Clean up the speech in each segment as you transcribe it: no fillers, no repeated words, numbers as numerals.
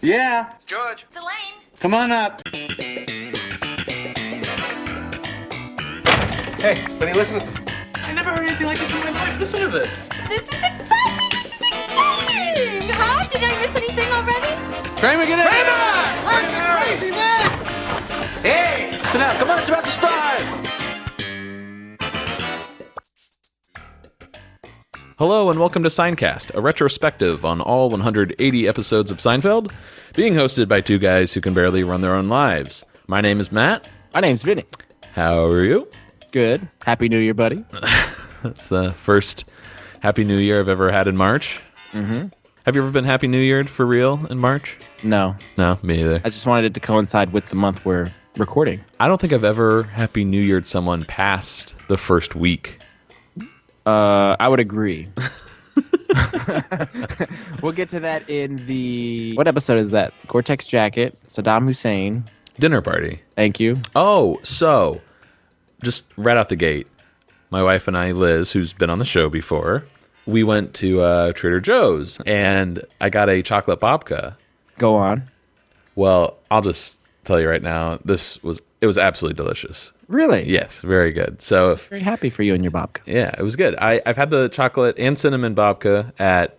Yeah. It's George. It's Elaine. Come on up. Hey, Benny, listen. I never heard anything like this in my life. Listen to this. This is exciting! This is exciting! Huh? Did I miss anything already? Kramer, get in! Where's the crazy man? Hey! Sit down. Come on, it's about to start. Hello and welcome to Seincast, a retrospective on all 180 episodes of Seinfeld, being hosted by two guys who can barely run their own lives. My name is Matt. My name's Vinny. How are you? Good. Happy New Year, buddy. That's the first Happy New Year I've ever had in March. Mm-hmm. Have you ever been Happy New Year'd for real in March? No. No, me either. I just wanted it to coincide with the month we're recording. I don't think I've ever Happy New Year'd someone past the first week. I would agree. We'll get to that in the... What episode is that? Gore-Tex Jacket, Saddam Hussein. Dinner party. Thank you. Oh, so, just right out the gate, my wife and I, Liz, who's been on the show before, we went to Trader Joe's, and I got a chocolate babka. Go on. Well, I'll just tell you right now, it was absolutely delicious. Really? Yes, very good. So, Very happy for you and your babka. yeah, it was good. I've had the chocolate and cinnamon babka at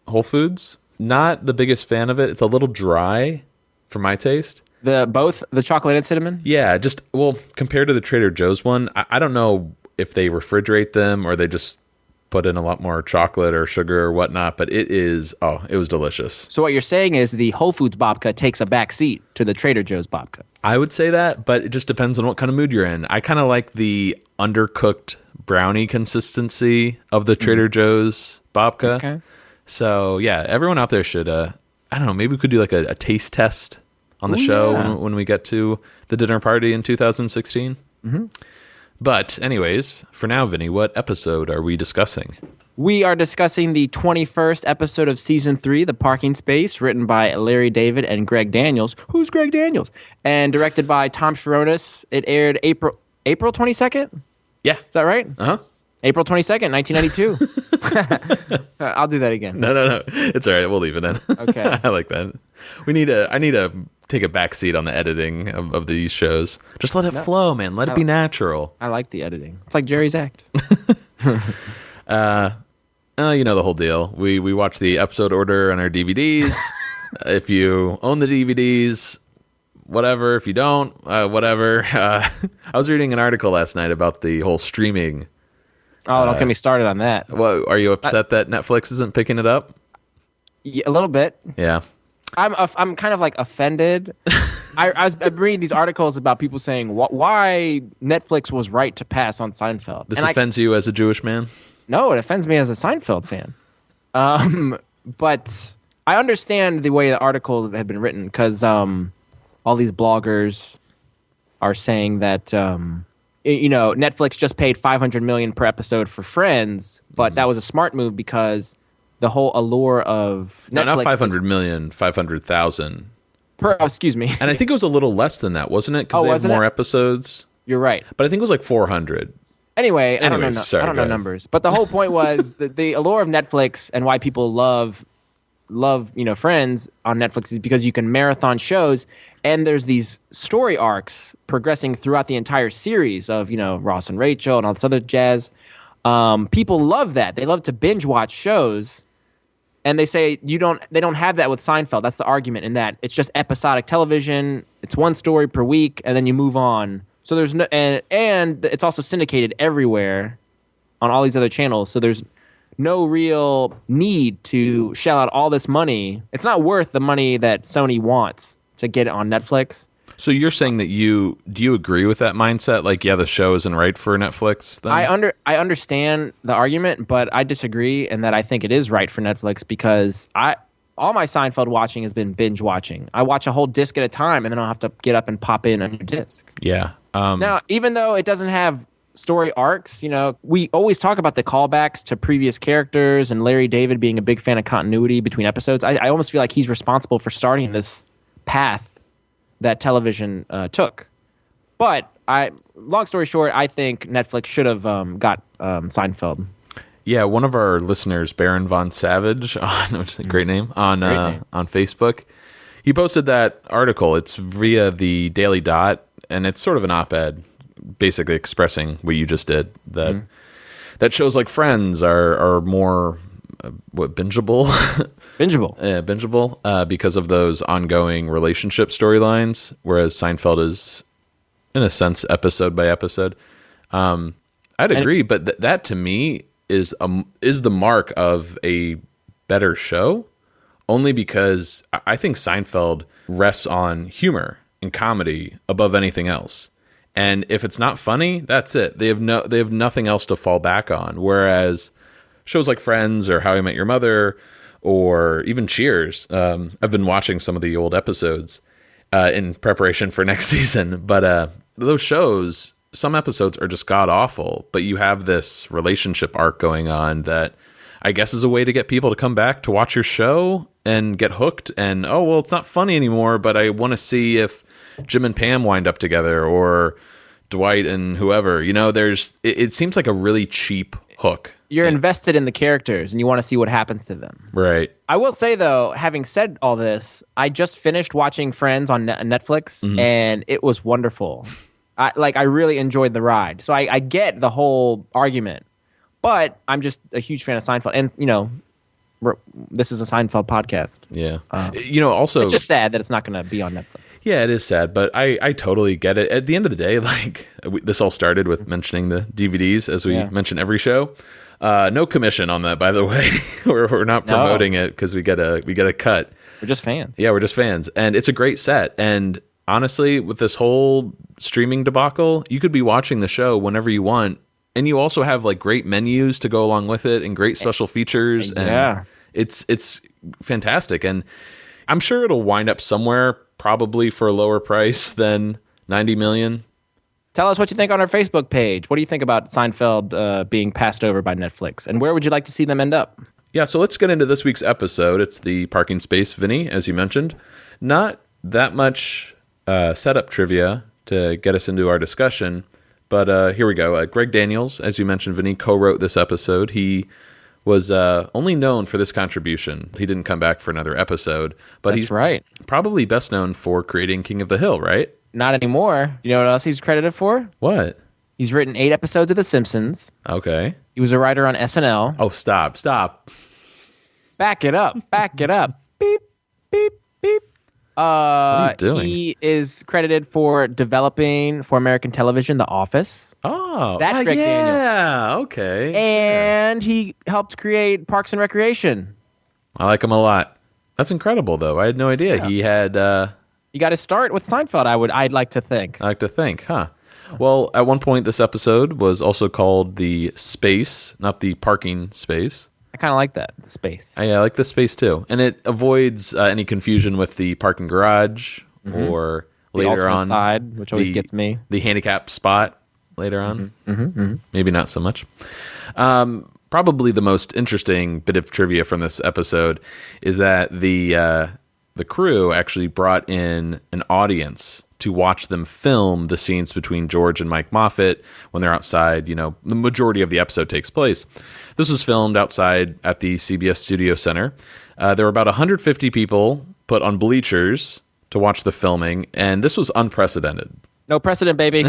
Whole Foods. Not the biggest fan of it. It's a little dry for my taste. Both the chocolate and cinnamon? Yeah, compared to the Trader Joe's one, I don't know if they refrigerate them or they just put in a lot more chocolate or sugar or whatnot, but it was delicious. So what you're saying is the Whole Foods babka takes a back seat to the Trader Joe's babka. I would say that, but it just depends on what kind of mood you're in. I kind of like the undercooked brownie consistency of the Trader Joe's babka. Okay. So, yeah, everyone out there should, I don't know, maybe we could do like a taste test on the show yeah. when we get to the dinner party in 2016. Mm-hmm. But anyways, for now, Vinny, what episode are we discussing? We are discussing the 21st episode of Season 3, The Parking Space, written by Larry David and Greg Daniels. Who's Greg Daniels? And directed by Tom Sharonis. It aired April 22nd? Yeah. Is that right? Uh-huh. April 22nd, 1992. I'll do that again. No. It's all right. We'll leave it in. Okay. I like that. I need to take a back seat on the editing of these shows. Just let it flow, man. Let it be natural. I like the editing. It's like Jerry's Act. You know the whole deal. We watch the episode order on our DVDs. If you own the DVDs, whatever. If you don't, whatever. I was reading an article last night about the whole streaming. Oh, don't get me started on that. Well, are you upset that Netflix isn't picking it up? Yeah, a little bit. Yeah. I'm kind of like offended. I'm reading these articles about people saying why Netflix was right to pass on Seinfeld. This offends you as a Jewish man? No, it offends me as a Seinfeld fan. But I understand the way the article had been written because all these bloggers are saying that Netflix just paid $500 million per episode for Friends, but that was a smart move because the whole allure of Netflix. No, not 500 million, 500,000. Excuse me. And I think it was a little less than that, wasn't it? Because they have more episodes. You're right. But I think it was like 400. Anyway, I don't know ahead. numbers. But the whole point was the allure of Netflix and why people love Friends on Netflix is because you can marathon shows and there's these story arcs progressing throughout the entire series of, Ross and Rachel and all this other jazz. People love that. They love to binge watch shows. And they say they don't have that with Seinfeld. That's the argument in that it's just episodic television. It's one story per week, and then you move on. So there's no, and it's also syndicated everywhere on all these other channels. So there's no real need to shell out all this money. It's not worth the money that Sony wants to get it on Netflix. So you're saying that do you agree with that mindset? Like, yeah, the show isn't right for Netflix then? I understand the argument, but I disagree in that I think it is right for Netflix because all my Seinfeld watching has been binge watching. I watch a whole disc at a time and then I'll have to get up and pop in a new disc. Yeah. Now, even though it doesn't have story arcs, we always talk about the callbacks to previous characters and Larry David being a big fan of continuity between episodes. I almost feel like he's responsible for starting this path that television took. But long story short, I think Netflix should have got Seinfeld. Yeah, one of our listeners, Baron Von Savage, which is a great name, on Facebook, He posted that article. It's via the Daily Dot, and it's sort of an op-ed, basically expressing what you just did. That shows like Friends are more bingeable. Bingeable. Yeah, bingeable because of those ongoing relationship storylines, whereas Seinfeld is, in a sense, episode by episode. I'd agree, but that to me is the mark of a better show, only because I think Seinfeld rests on humor and comedy above anything else. And if it's not funny, that's it. They have nothing else to fall back on. Whereas shows like Friends or How I Met Your Mother or even Cheers, I've been watching some of the old episodes in preparation for next season. But those shows, some episodes are just god awful. But you have this relationship arc going on that I guess is a way to get people to come back to watch your show and get hooked. And it's not funny anymore, but I want to see if Jim and Pam wind up together or Dwight and whoever. It seems like a really cheap hook. You're invested in the characters and you want to see what happens to them. Right. I will say, though, having said all this, I just finished watching Friends on Netflix, and it was wonderful. I really enjoyed the ride. So I get the whole argument, but I'm just a huge fan of Seinfeld. And, this is a Seinfeld podcast. Yeah. Also... It's just sad that it's not going to be on Netflix. Yeah, it is sad, but I totally get it. At the end of the day, this all started with mentioning the DVDs, as we mention every show. No commission on that, by the way. we're not promoting it because we get a cut. We're just fans. Yeah, we're just fans, and it's a great set. And honestly, with this whole streaming debacle, you could be watching the show whenever you want, and you also have like great menus to go along with it and great special features. And it's fantastic, and I'm sure it'll wind up somewhere, probably for a lower price than $90 million. Tell us what you think on our Facebook page. What do you think about Seinfeld being passed over by Netflix? And where would you like to see them end up? Yeah, so let's get into this week's episode. It's the parking space, Vinny, as you mentioned. Not that much setup trivia to get us into our discussion, but here we go. Greg Daniels, as you mentioned, Vinny, co-wrote this episode. He was only known for this contribution. He didn't come back for another episode, but he's probably best known for creating King of the Hill, right? Not anymore. You know what else he's credited for? What? He's written 8 episodes of The Simpsons. Okay. He was a writer on SNL. Oh, stop. Back it up. Beep, beep, beep. What are you doing? He is credited for developing for American television The Office. Oh, that's Greg Daniels. Yeah, okay. And he helped create Parks and Recreation. I like him a lot. That's incredible, though. I had no idea he had... He got his start with Seinfeld, I'd like to think. Huh? Well, at one point, this episode was also called The Space, not the parking space. I kind of like that, the space. I like the space, too. And it avoids any confusion with the parking garage or the later on. Side, which always gets me. The handicap spot later on. Maybe not so much. Probably the most interesting bit of trivia from this episode is that the crew actually brought in an audience to watch them film the scenes between George and Mike Moffat when they're outside. The majority of the episode takes place. This was filmed outside at the CBS Studio Center. There were about 150 people put on bleachers to watch the filming, and this was unprecedented. No precedent, baby.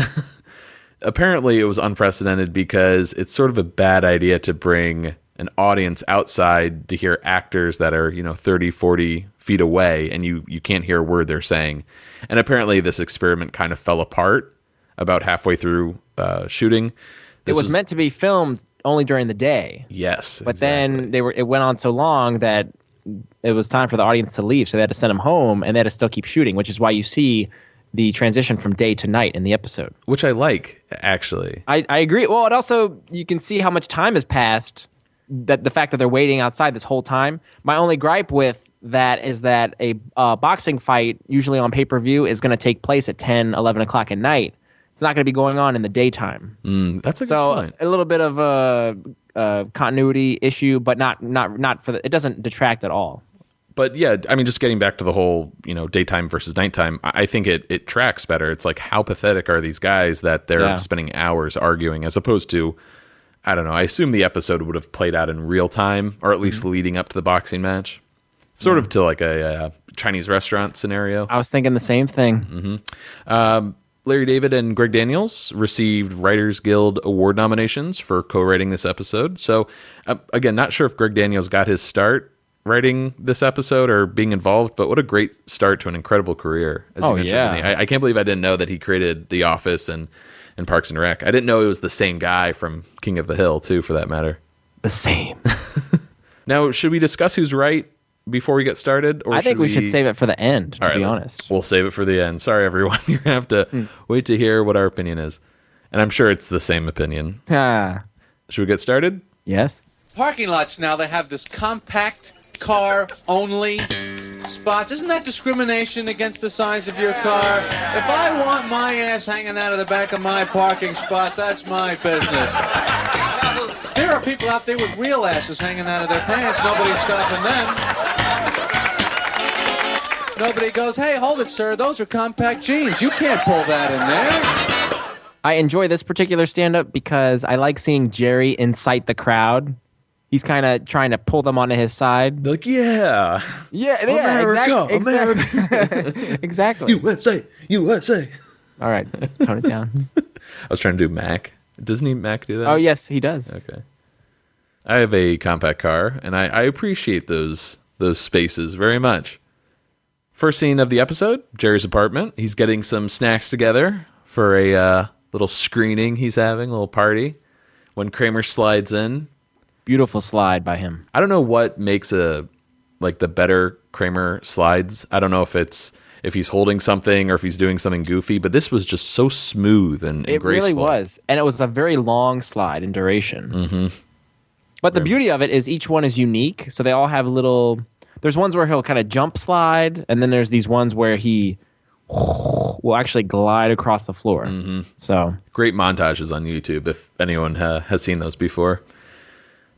Apparently, it was unprecedented because it's sort of a bad idea to bring an audience outside to hear actors that are, 30, 40 feet away, and you can't hear a word they're saying. And apparently this experiment kind of fell apart about halfway through shooting. It was meant to be filmed only during the day. Yes. But then it went on so long that it was time for the audience to leave, so they had to send them home, and they had to still keep shooting, which is why you see the transition from day to night in the episode. Which I like, actually. I agree. Well, it also, you can see how much time has passed, that the fact that they're waiting outside this whole time. My only gripe with that is that a boxing fight, usually on pay-per-view, is going to take place at 10, 11 o'clock at night. It's not going to be going on in the daytime. That's a good point. A little bit of a continuity issue, but not for it doesn't detract at all. But yeah, I mean, just getting back to the whole, daytime versus nighttime, I think it tracks better. It's like, how pathetic are these guys that they're spending hours arguing, as opposed to, I don't know, I assume the episode would have played out in real time, or at least leading up to the boxing match. sort of to like a Chinese restaurant scenario. I was thinking the same thing. Larry David and Greg Daniels received Writers Guild Award nominations for co-writing this episode. So, again, not sure if Greg Daniels got his start writing this episode or being involved, but what a great start to an incredible career. As you mentioned, yeah. Vinny. I can't believe I didn't know that he created The Office and Parks and Rec. I didn't know it was the same guy from King of the Hill, too, for that matter. The same. Now, should we discuss who's right before we get started? Or I think we should save it for the end, to be honest. We'll save it for the end. Sorry, everyone. You're going to have to wait to hear what our opinion is. And I'm sure it's the same opinion. Should we get started? Yes. Parking lots now, they have this compact car only spots. Isn't that discrimination against the size of your car? If I want my ass hanging out of the back of my parking spot, that's my business. There are people out there with real asses hanging out of their pants. Nobody's stopping them. Nobody goes, hey, hold it, sir. Those are compact jeans. You can't pull that in there. I enjoy this particular stand-up because I like seeing Jerry incite the crowd. He's kind of trying to pull them onto his side. Like, yeah. Yeah, America. Exactly. USA. All right, tone it down. I was trying to do Mac. Doesn't Mac do that? Oh, yes, he does. Okay. I have a compact car, and I appreciate those spaces very much. First scene of the episode, Jerry's apartment. He's getting some snacks together for a little screening he's having, a little party. When Kramer slides in. Beautiful slide by him. I don't know what makes the better Kramer slides. I don't know if he's holding something or if he's doing something goofy, but this was just so smooth and graceful. It really was. And it was a very long slide in duration. Mm-hmm. But the beauty of it is each one is unique. So they all have little... There's ones where he'll kind of jump slide, and then there's these ones where he will actually glide across the floor. Mm-hmm. So great montages on YouTube if anyone has seen those before.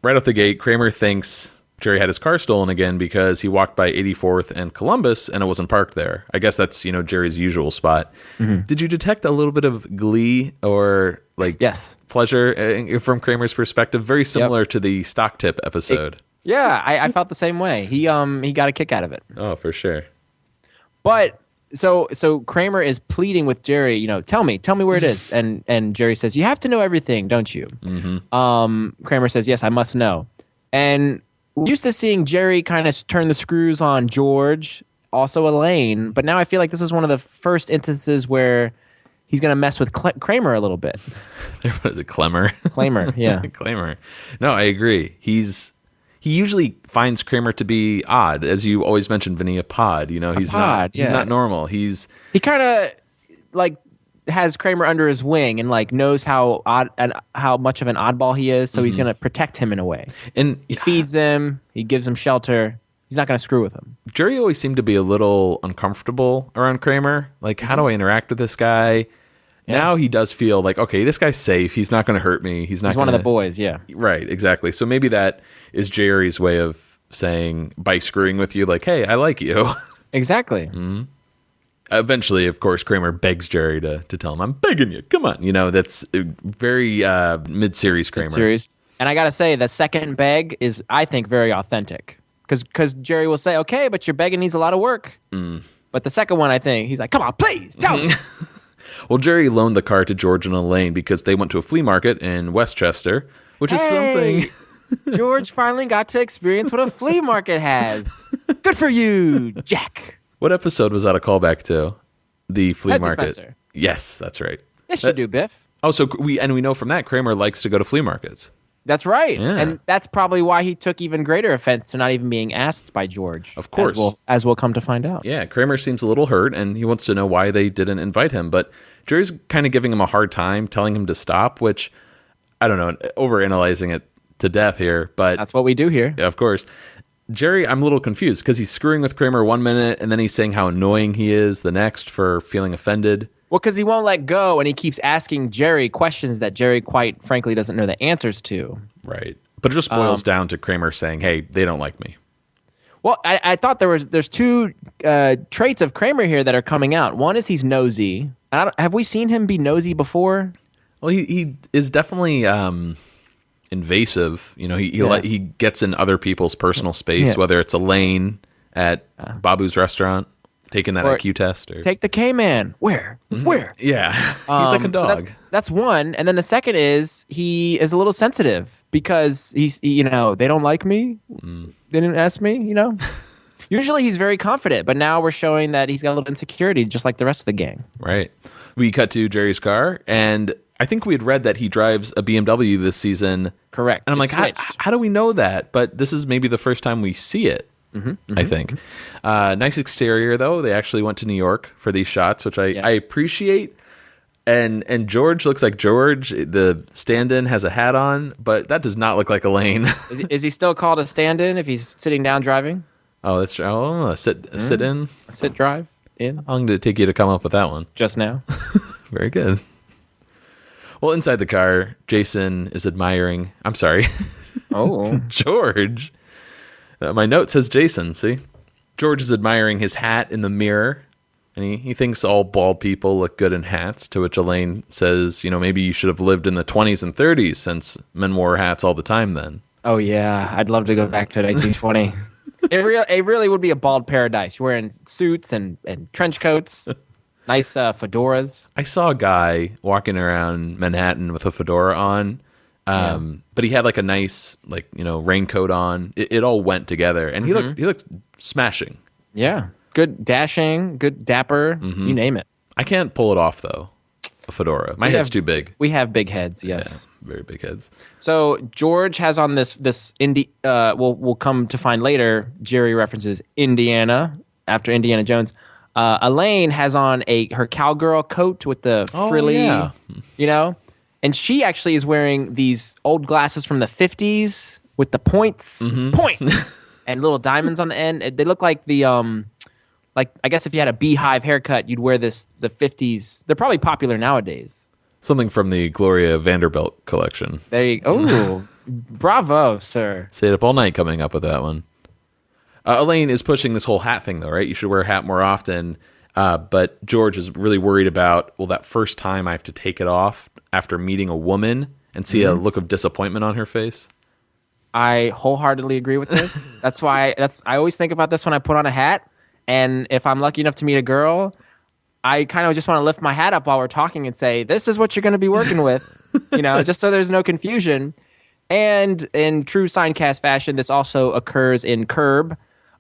Right off the gate, Kramer thinks Jerry had his car stolen again because he walked by 84th and Columbus and it wasn't parked there. I guess that's, Jerry's usual spot. Mm-hmm. Did you detect a little bit of glee or pleasure from Kramer's perspective? Very similar to the stock tip episode. I felt the same way. He got a kick out of it. Oh, for sure. But so Kramer is pleading with Jerry, tell me where it is. And Jerry says, you have to know everything, don't you? Mm-hmm. Kramer says, yes, I must know. And we're used to seeing Jerry kind of turn the screws on George, also Elaine. But now I feel like this is one of the first instances where he's going to mess with Kramer a little bit. What is it, Clemmer? Clemmer, yeah. Clemmer. No, I agree. He usually finds Kramer to be odd, as you always mentioned, Vinny, a pod. He's not normal. He kind of has Kramer under his wing and knows how odd and how much of an oddball he is, so he's going to protect him in a way. And he feeds him, he gives him shelter. He's not going to screw with him. Jerry always seemed to be a little uncomfortable around Kramer. How do I interact with this guy? Yeah. Now he does feel like, okay, this guy's safe. He's not going to hurt me. He's one of the boys, yeah. Right, exactly. So maybe that is Jerry's way of saying, by screwing with you, hey, I like you. Exactly. Mm-hmm. Eventually, of course, Kramer begs Jerry to tell him, I'm begging you. Come on. That's very mid-series Kramer. Mid-series. And I got to say, the second beg is, I think, very authentic. Because Jerry will say, okay, but your begging needs a lot of work. Mm. But the second one, I think, he's like, come on, please, tell me. Well, Jerry loaned the car to George and Elaine because they went to a flea market in Westchester, which is something... George finally got to experience what a flea market has. Good for you, Jack. What episode was that a callback to? The flea market. Spencer. Yes, that's right. Yes, you do, Biff. Oh, so we know from that Kramer likes to go to flea markets. That's right. Yeah. And that's probably why he took even greater offense to not even being asked by George. Of course. As we'll come to find out. Yeah, Kramer seems a little hurt, and he wants to know why they didn't invite him. But Jerry's kind of giving him a hard time, telling him to stop, which, I don't know, overanalyzing it to death here. But that's what we do here. Yeah, of course. Jerry, I'm a little confused, because he's screwing with Kramer one minute, and then he's saying how annoying he is the next for feeling offended. Well, because he won't let go, and he keeps asking Jerry questions that Jerry, quite frankly, doesn't know the answers to. Right. But it just boils down to Kramer saying, hey, they don't like me. Well, I thought there's two traits of Kramer here that are coming out. One is he's nosy. Have we seen him be nosy before? Well, he is definitely invasive. He gets in other people's personal space, whether it's Elaine at Babu's restaurant, taking that Or IQ test. Or Take the K-Man. Where? Where? yeah, he's like a So dog. that's one. And then the second is he is a little sensitive because they don't like me. They didn't ask me, Usually he's very confident, but now we're showing that he's got a little insecurity, just like the rest of the gang. Right. We cut to Jerry's car, and I think we had read that he drives a BMW this season. Correct. And I'm It's like, switched. how do we know that? But this is maybe the first time we see it, I think. Nice exterior, though. They actually went to New York for these shots, which I appreciate. And George looks like George. The stand-in has a hat on, but that does not look like Elaine. Is he still called a stand-in if he's sitting down driving? Oh, that's true. Oh, sit in. A sit drive in? How long did it take you to come up with that one? Just now. Very good. Well, inside the car, Jason is admiring. I'm sorry. Oh. George. My note says Jason, see? George is admiring his hat in the mirror, and he thinks all bald people look good in hats, to which Elaine says, maybe you should have lived in the 20s and 30s since men wore hats all the time then. Oh, yeah. I'd love to go back to 1920. It really would be a bald paradise. You're wearing suits and trench coats, nice fedoras. I saw a guy walking around Manhattan with a fedora on, but he had like a nice raincoat on. It all went together, and he looked smashing. Yeah. Good dashing, good dapper, you name it. I can't pull it off, though, a fedora. My head's too big. We have big heads, yes. Yeah, very big heads. So George has on this indie. We'll come to find later. Jerry references Indiana after Indiana Jones. Elaine has on her cowgirl coat with the frilly, and she actually is wearing these old glasses from the 50s with the points, and little diamonds on the end. They look like the I guess if you had a beehive haircut, you'd wear the 50s. They're probably popular nowadays. Something from the Gloria Vanderbilt collection. There you go. Oh, bravo, sir. Stayed up all night coming up with that one. Elaine is pushing this whole hat thing, though, right? You should wear a hat more often. But George is really worried about, that first time I have to take it off after meeting a woman and see a look of disappointment on her face. I wholeheartedly agree with this. That's why I always think about this when I put on a hat. And if I'm lucky enough to meet a girl, I kind of just want to lift my hat up while we're talking and say, this is what you're going to be working with, just so there's no confusion. And in true Seincast fashion, this also occurs in Curb.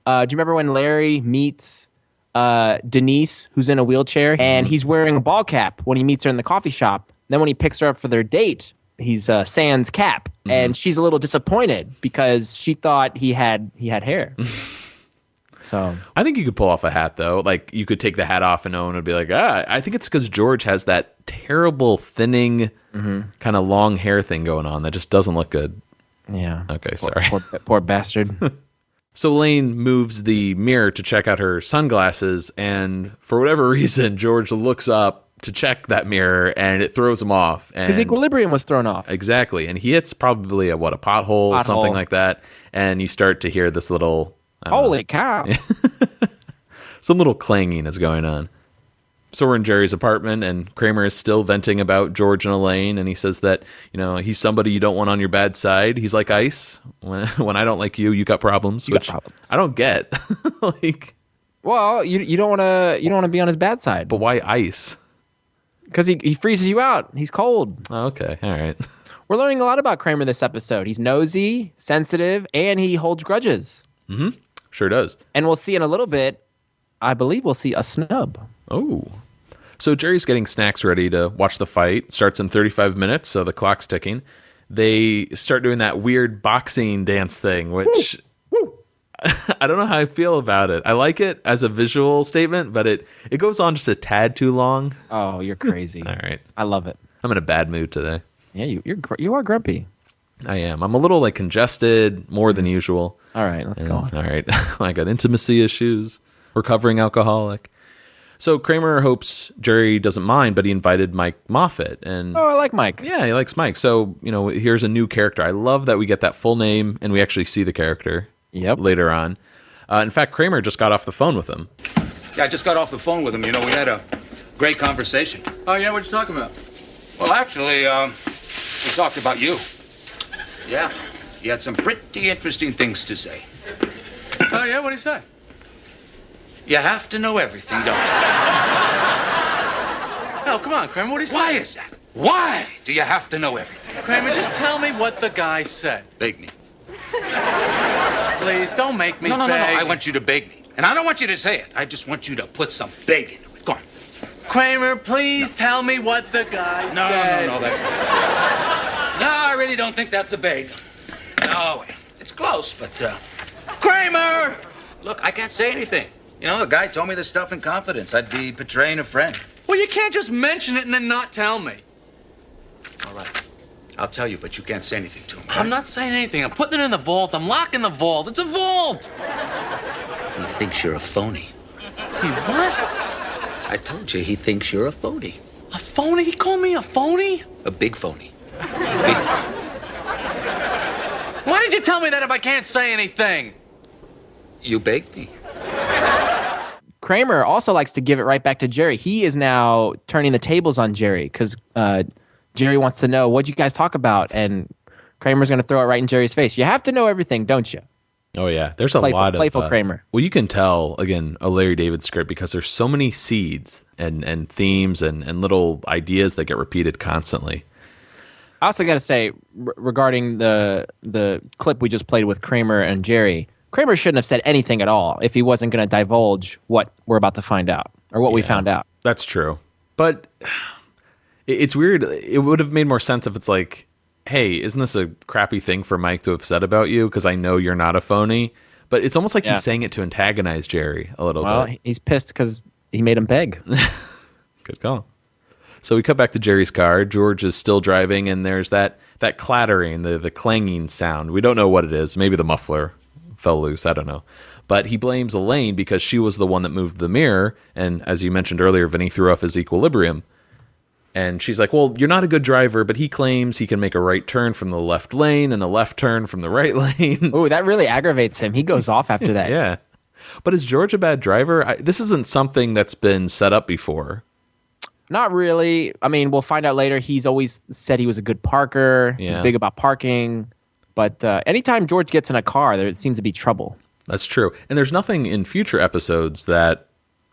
Do you remember when Larry meets Denise, who's in a wheelchair, and he's wearing a ball cap when he meets her in the coffee shop? Then when he picks her up for their date, he's sans cap, and she's a little disappointed because she thought he had hair. So I think you could pull off a hat, though. Like, you could take the hat off and Owen would be like, I think it's because George has that terrible thinning kind of long hair thing going on that just doesn't look good. yeah, Okay, sorry. poor bastard. So Elaine moves the mirror to check out her sunglasses, and for whatever reason, George looks up to check that mirror, and it throws him off. And His equilibrium was thrown off. exactly, and he hits probably a pothole, something like that, and you start to hear this little... Holy cow. Some little clanging is going on. So we're in Jerry's apartment, and Kramer is still venting about George and Elaine, and he says that, he's somebody you don't want on your bad side. He's like ice. When I don't like you, you got problems, You got problems. I don't get. Well, you don't want to be on his bad side, But why ice? because he freezes you out. He's cold. Oh, okay, all right. We're learning a lot about Kramer this episode. He's nosy, sensitive, and he holds grudges. Sure does. And we'll see in a little bit, I believe we'll see a snub. Oh. So Jerry's getting snacks ready to watch the fight. Starts in 35 minutes, so the clock's ticking. They start doing that weird boxing dance thing, which I don't know how I feel about it. I like it as a visual statement, but it goes on just a tad too long. Oh, you're crazy. All right. I love it. I'm in a bad mood today. Yeah, you are grumpy. I am. I'm a little congested, more than usual. All right, let's go on. All right. I got intimacy issues. Recovering alcoholic. So Kramer hopes Jerry doesn't mind, but he invited Mike Moffat. And Oh, I like Mike. yeah, he likes Mike. So, here's a new character. I love that we get that full name and we actually see the character later on. In fact, Kramer just got off the phone with him. Yeah, I just got off the phone with him. We had a great conversation. Oh, yeah? What'd you talk about? Well, actually, we talked about you. Yeah, he had some pretty interesting things to say. Oh, yeah? What'd he say? You have to know everything, don't you? No, come on, Kramer, what do you say? Why is that? Why do you have to know everything? Kramer, just tell me what the guy said. Beg me. Please, don't make me No. beg. I want you to beg me. And I don't want you to say it. I just want you to put some beg into it. Go on. Kramer, please tell me what the guy No, said. that's not. No, I really don't think that's a beg. No, it's close, but, Kramer! look, I can't say anything. You know, the guy told me this stuff in confidence. I'd be betraying a friend. Well, you can't just mention it and then not tell me. All right. I'll tell you, but you can't say anything to him. I'm not saying anything. I'm putting it in the vault. I'm locking the vault. It's a vault. He thinks you're a phony. He what? I told you, he thinks you're a phony. A phony? He called me a phony? A big phony. Big. Why did you tell me that if I can't say anything? You begged me. Kramer also likes to give it right back to Jerry. He is now turning the tables on Jerry because Jerry wants to know, what'd you guys talk about? And Kramer's going to throw it right in Jerry's face. You have to know everything, don't you? Oh yeah, there's a lot of playful Kramer. Well, you can tell again a Larry David script because there's so many seeds and themes and little ideas that get repeated constantly. I also got to say, regarding the clip we just played with Kramer and Jerry, Kramer shouldn't have said anything at all if he wasn't going to divulge what we're about to find out or what we found out. That's true, but it's weird. It would have made more sense if it's like, hey, isn't this a crappy thing for Mike to have said about you? Because I know you're not a phony. But it's almost like he's saying it to antagonize Jerry a little bit. Well, he's pissed because he made him beg. Good call. So we cut back to Jerry's car. George is still driving, and there's that clattering, the clanging sound. We don't know what it is. Maybe the muffler fell loose. I don't know. But he blames Elaine because she was the one that moved the mirror. And as you mentioned earlier, Vinny threw off his equilibrium. And she's like, well, you're not a good driver, but he claims he can make a right turn from the left lane and a left turn from the right lane. Oh, that really aggravates him. He goes off after that. Yeah. But is George a bad driver? This isn't something that's been set up before. Not really. I mean, we'll find out later. He's always said he was a good parker. Yeah. He's big about parking. But anytime George gets in a car, there seems to be trouble. That's true. And there's nothing in future episodes that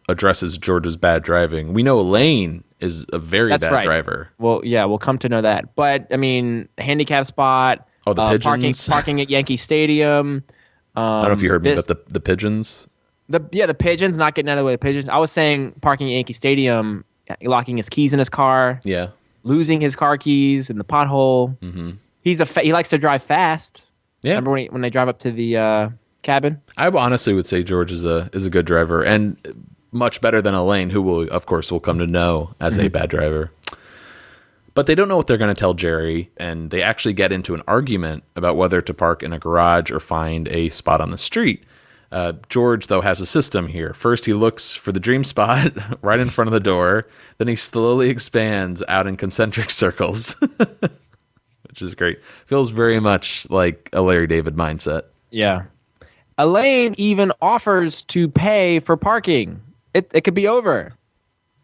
addresses George's bad driving. We know Elaine is a very bad driver. Well, yeah, we'll come to know that. But, I mean, handicap spot. Oh, the pigeons. Parking at Yankee Stadium. I don't know if you heard me about the pigeons. The pigeons, not getting out of the way of the pigeons. I was saying parking at Yankee Stadium, locking his keys in his car. Yeah. Losing his car keys in the pothole. Mm-hmm. He likes to drive fast. Yeah. Remember when they drive up to the cabin? I honestly would say George is a good driver and much better than Elaine, who will come to know as a bad driver. But they don't know what they're going to tell Jerry, and they actually get into an argument about whether to park in a garage or find a spot on the street. George, though, has a system here. First, he looks for the dream spot right in front of the door. Then he slowly expands out in concentric circles, which is great. Feels very much like a Larry David mindset. Yeah. Elaine even offers to pay for parking. It could be over.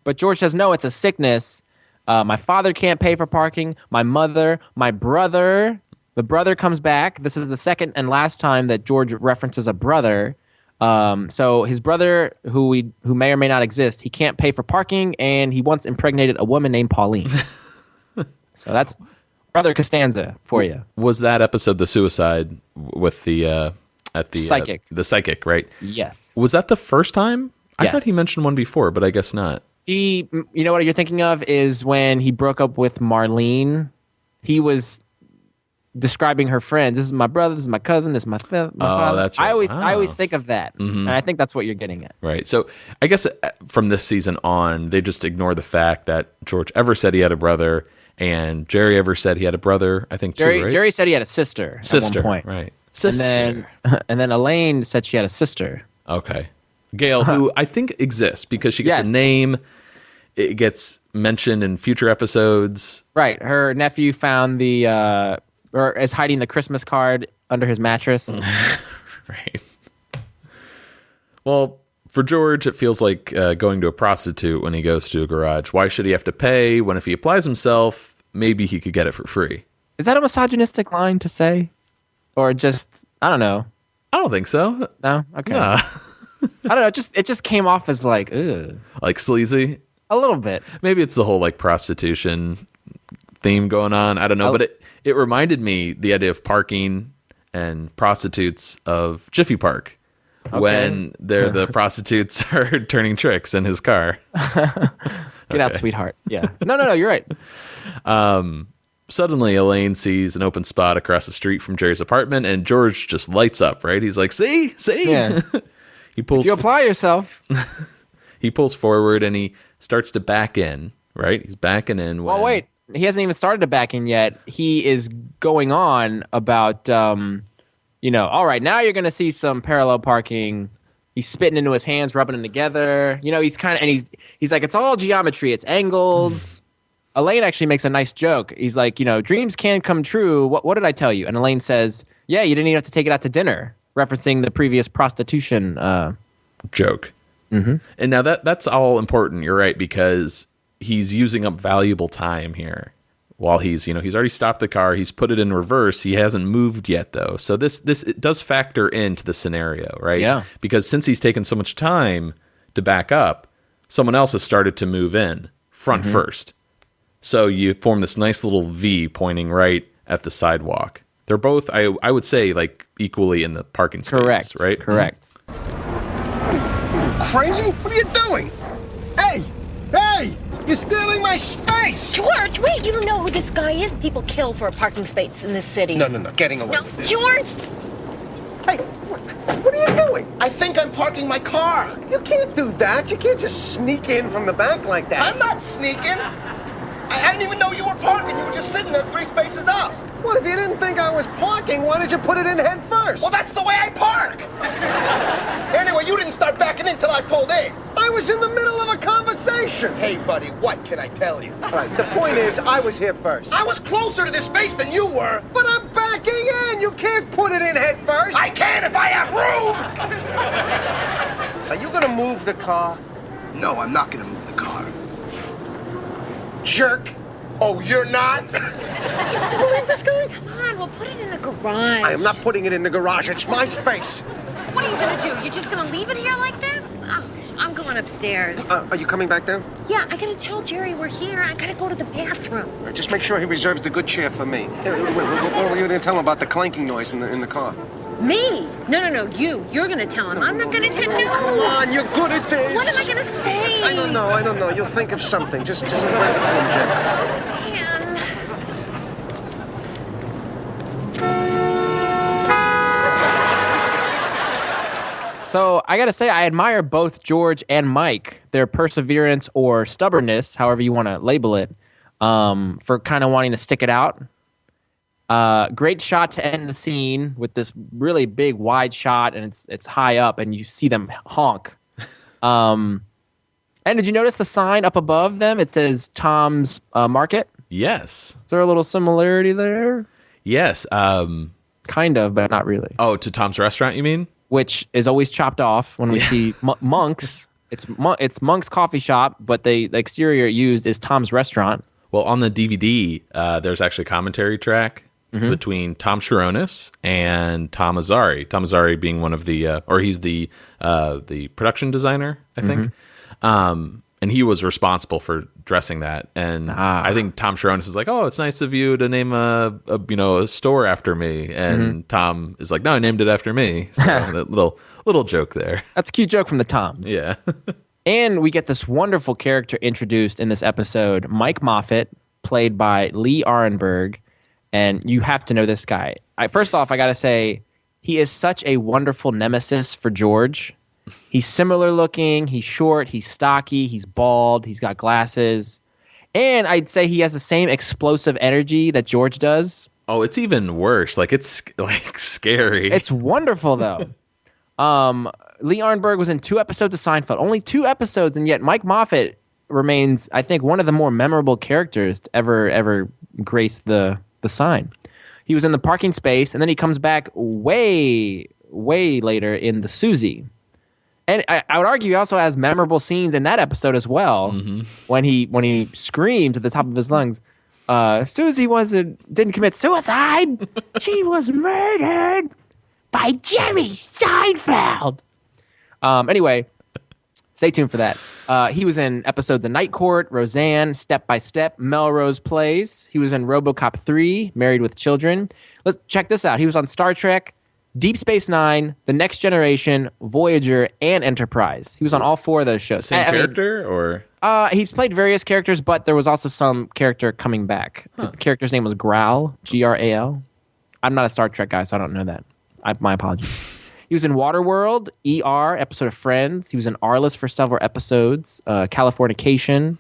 But George says, no, it's a sickness. My father can't pay for parking. My mother, my brother. The brother comes back. This is the second and last time that George references a brother. So his brother, who may or may not exist, he can't pay for parking, and he once impregnated a woman named Pauline. So that's Brother Costanza for you. Was that episode the suicide with the psychic? The psychic, right? Yes. Was that the first time? I Yes. thought he mentioned one before, but I guess not. You know what you're thinking of is when he broke up with Marlene. He was describing her friends. This is my brother. This is my cousin. This is my father. That's right. I always think of that, and I think that's what you're getting at. Right. So I guess from this season on, they just ignore the fact that George ever said he had a brother, and Jerry ever said he had a brother. I think too, right? Jerry said he had a sister. Sister. At one point. Right. Sister. And then Elaine said she had a sister. Okay. Gail, who I think exists because she gets a name. It gets mentioned in future episodes. Right. Her nephew found or is hiding the Christmas card under his mattress. Right. Well, for George, it feels like going to a prostitute when he goes to a garage. Why should he have to pay when if he applies himself, maybe he could get it for free? Is that a misogynistic line to say? Or just, I don't know. I don't think so. No? Okay. Nah. I don't know. It just came off as like, ugh. Like sleazy. A little bit. Maybe it's the whole like prostitution theme going on. I don't know, but it reminded me the idea of parking and prostitutes of Jiffy Park when the prostitutes are turning tricks in his car. Get out, sweetheart. Yeah. No, you're right. Suddenly, Elaine sees an open spot across the street from Jerry's apartment, and George just lights up, right? He's like, see? Yeah. He pulls. If you apply yourself. He pulls forward, and he starts to back in, right? He's backing in. Well, wait. He hasn't even started to back in yet. He is going on about, all right, now you're going to see some parallel parking. He's spitting into his hands, rubbing them together. He's kind of, and he's like, it's all geometry. It's angles. Elaine actually makes a nice joke. He's like, dreams can come true. What did I tell you? And Elaine says, yeah, you didn't even have to take it out to dinner, referencing the previous prostitution joke. Mm-hmm. And now that's all important. You're right, because he's using up valuable time here. While he's already stopped the car, he's put it in reverse. He hasn't moved yet, though. So this it does factor into the scenario, right? Yeah. Because since he's taken so much time to back up, someone else has started to move in front first. So you form this nice little V pointing right at the sidewalk. They're both, I would say, like equally in the parking space, correct, right? Correct. Crazy? What are you doing? Hey! You're stealing my space! George, wait, you don't know who this guy is? People kill for a parking space in this city. No. Getting away No, with this. George! Hey, what are you doing? I think I'm parking my car. You can't do that. You can't just sneak in from the back like that. I'm not sneaking. I didn't even know you were parking. You were just sitting there 3 spaces up. Well, if you didn't think I was parking, why did you put it in head first? Well, that's the way I park. Anyway, you didn't start backing in till I pulled in. I was in the middle of a conversation. Hey, buddy, what can I tell you? All right, the point is, I was here first. I was closer to this space than you were. But I'm backing in. You can't put it in head first. I can if I have room. Are you going to move the car? No, I'm not going to move the car. Jerk. Oh, you're not? Where's this going? Come on, we'll put it in the garage. I am not putting it in the garage. It's my space. What are you gonna do? You're just gonna leave it here like this? Oh, I'm going upstairs. Are you coming back down? Yeah, I gotta tell Jerry we're here. I gotta go to the bathroom. Just make sure he reserves the good chair for me. What were you going to tell him about the clanking noise in the car? Me? No, you. You're gonna tell him. I'm not gonna tell no. Come on, you're good at this. What am I gonna say? I don't know. You'll think of something. Just bring it to him, Jim. Man. So I gotta say, I admire both George and Mike, their perseverance or stubbornness, however you want to label it, for kind of wanting to stick it out. Great shot to end the scene with this really big wide shot, and it's high up, and you see them honk. And did you notice the sign up above them? It says Tom's Market. Yes. Is there a little similarity there? Yes. Kind of, but not really. Oh, to Tom's Restaurant, you mean? Which is always chopped off when we see Monk's. It's Monk's coffee shop, but the exterior used is Tom's Restaurant. Well, on the DVD, there's actually a commentary track between Tom Sharonis and Tom Azzari. Tom Azzari being one of the, or he's the production designer, I think. And he was responsible for dressing that. And I think Tom Sharonis is like, oh, it's nice of you to name a store after me. And Tom is like, no, I named it after me. So that little joke there. That's a cute joke from the Toms. Yeah. And we get this wonderful character introduced in this episode, Mike Moffat, played by Lee Arenberg. And you have to know this guy. First off, I got to say, he is such a wonderful nemesis for George. He's similar looking, he's short, he's stocky, he's bald, he's got glasses. And I'd say he has the same explosive energy that George does. Oh, it's even worse. Like, it's like scary. It's wonderful, though. Lee Arenberg was in 2 episodes of Seinfeld. Only 2 episodes, and yet Mike Moffat remains, I think, one of the more memorable characters to ever grace the sign. He was in the parking space, and then he comes back way later in the Susie. And I would argue he also has memorable scenes in that episode as well, when he screamed at the top of his lungs, Susie didn't commit suicide. She was murdered by Jerry Seinfeld. Anyway, stay tuned for that. He was in episodes of Night Court, Roseanne, Step by Step, Melrose Plays. He was in RoboCop 3, Married with Children. Let's check this out. He was on Star Trek, Deep Space Nine, The Next Generation, Voyager, and Enterprise. He was on all 4 of those shows. Same character, or? He's played various characters, but there was also some character coming back. The character's name was Gral, Gral. I'm not a Star Trek guy, so I don't know that. My apologies. He was in Waterworld, ER, episode of Friends. He was in R-List for several episodes, Californication.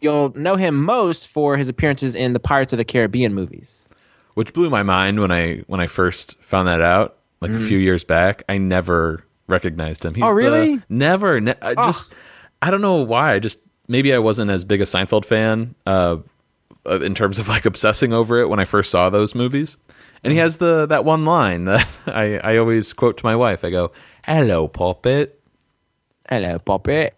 You'll know him most for his appearances in the Pirates of the Caribbean movies. Which blew my mind when I first found that out, like a few years back. I never recognized him. He's really? Never. I don't know why. Maybe I wasn't as big a Seinfeld fan in terms of like obsessing over it when I first saw those movies. And he has that one line that I always quote to my wife. I go, "Hello, Poppet." Hello, Poppet.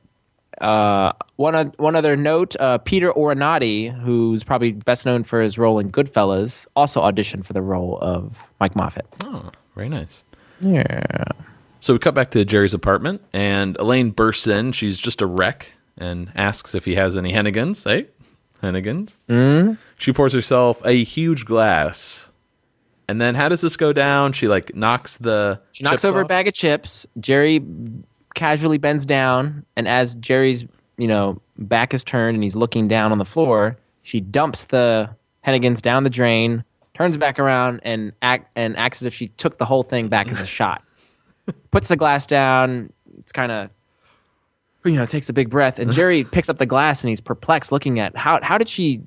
One other note, Peter Oronati, who's probably best known for his role in Goodfellas, also auditioned for the role of Mike Moffat. Oh, very nice. Yeah. So we cut back to Jerry's apartment, and Elaine bursts in. She's just a wreck and asks if he has any Hennigans. Hey, Hennigans? Mm-hmm. She pours herself a huge glass. And then how does this go down? She knocks knocks over off. A bag of chips. Jerry casually bends down, and as Jerry's back is turned and he's looking down on the floor, she dumps the Hennigans down the drain, turns back around, and acts as if she took the whole thing back as a shot. Puts the glass down. It's kind of takes a big breath, and Jerry picks up the glass and he's perplexed, looking at how did she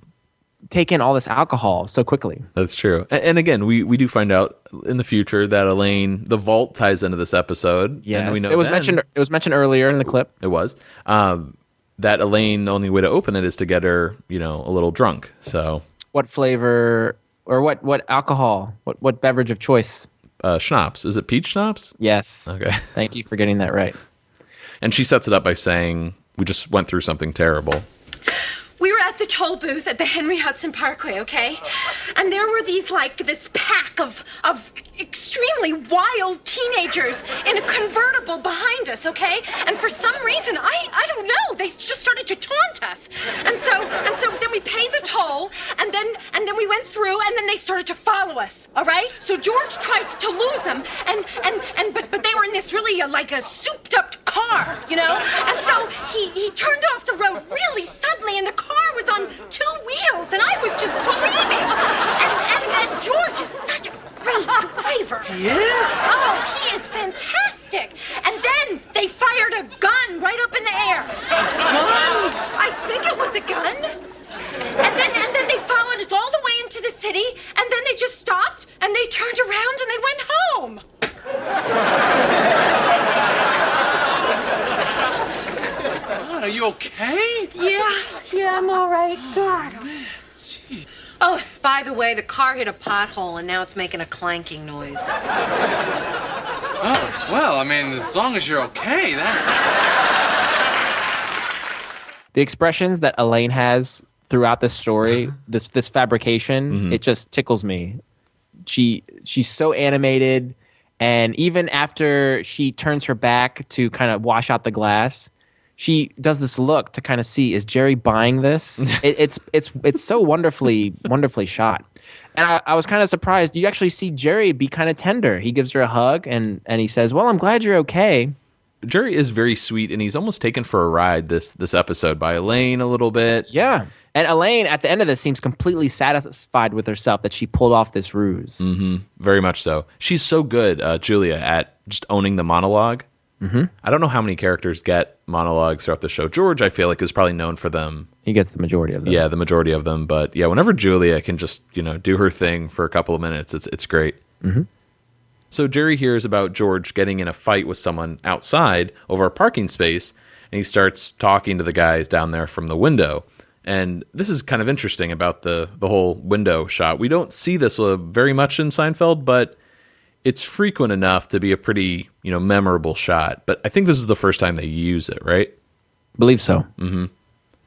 take in all this alcohol so quickly. That's true. And again, we do find out in the future that Elaine, the vault ties into this episode. Yes, and we know it was mentioned earlier in the clip. It was that Elaine, the only way to open it is to get her, a little drunk. So what flavor or what alcohol? What beverage of choice? Schnapps. Is it peach schnapps? Yes. Okay. Thank you for getting that right. And she sets it up by saying, "We just went through something terrible." We were at the toll booth at the Henry Hudson Parkway, okay? And there were this pack of extremely wild teenagers in a convertible behind us, okay? And for some reason, I don't know, they just started to taunt us. And so then we paid the toll, and then we went through, and then they started to follow us, all right? So George tries to lose them, but they were in this really a souped up car, And so he turned off the road really suddenly, and the car was on 2 wheels, and I was just screaming. And George is such a great driver. He is? Oh, he is fantastic. And then they fired a gun right up in the air. Gun? I think it was a gun. And then they followed us all the way into the city, and then they just stopped, and they turned around, and they went home. God, are you okay? Yeah, I'm all right. God. Oh, man. Gee. Oh, by the way, the car hit a pothole and now it's making a clanking noise. Oh, well, as long as you're okay, The expressions that Elaine has throughout this story, this fabrication, it just tickles me. She's so animated, and even after she turns her back to kind of wash out the glass, she does this look to kind of see, is Jerry buying this? It's so wonderfully shot. And I was kind of surprised. You actually see Jerry be kind of tender. He gives her a hug and he says, "Well, I'm glad you're okay." Jerry is very sweet, and he's almost taken for a ride this episode by Elaine a little bit. Yeah. And Elaine, at the end of this, seems completely satisfied with herself that she pulled off this ruse. Mm-hmm. Very much so. She's so good, Julia, at just owning the monologue. Mm-hmm. I don't know how many characters get monologues throughout the show. George, I feel like, is probably known for them. He gets the majority of them. Yeah, the majority of them. But yeah, whenever Julia can just, do her thing for a couple of minutes, it's great. Mm-hmm. So Jerry hears about George getting in a fight with someone outside over a parking space, and he starts talking to the guys down there from the window. And this is kind of interesting about the whole window shot. We don't see this very much in Seinfeld, but it's frequent enough to be a pretty, memorable shot. But I think this is the first time they use it, right? Believe so. Mm-hmm.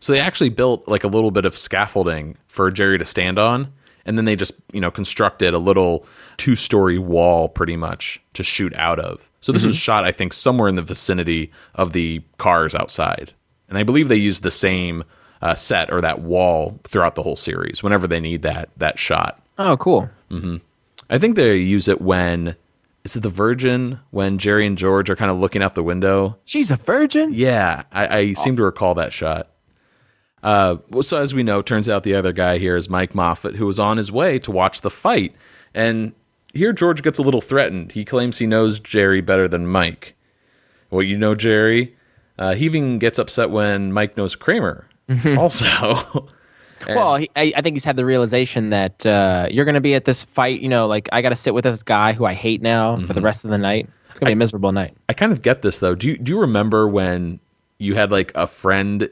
So they actually built like a little bit of scaffolding for Jerry to stand on, and then they just, constructed a little 2-story wall pretty much to shoot out of. So this was shot, I think, somewhere in the vicinity of the cars outside. And I believe they used the same set or that wall throughout the whole series whenever they need that shot. Oh, cool. I think they use it when... Is it the Virgin when Jerry and George are kind of looking out the window? She's a virgin? Yeah, I seem to recall that shot. So as we know, turns out the other guy here is Mike Moffat, who was on his way to watch the fight. And here George gets a little threatened. He claims he knows Jerry better than Mike. Well, you know Jerry. He even gets upset when Mike knows Kramer also. Well, I think he's had the realization that you're going to be at this fight, like I got to sit with this guy who I hate now for the rest of the night. It's going to be a miserable night. I kind of get this, though. Do you remember when you had like a friend?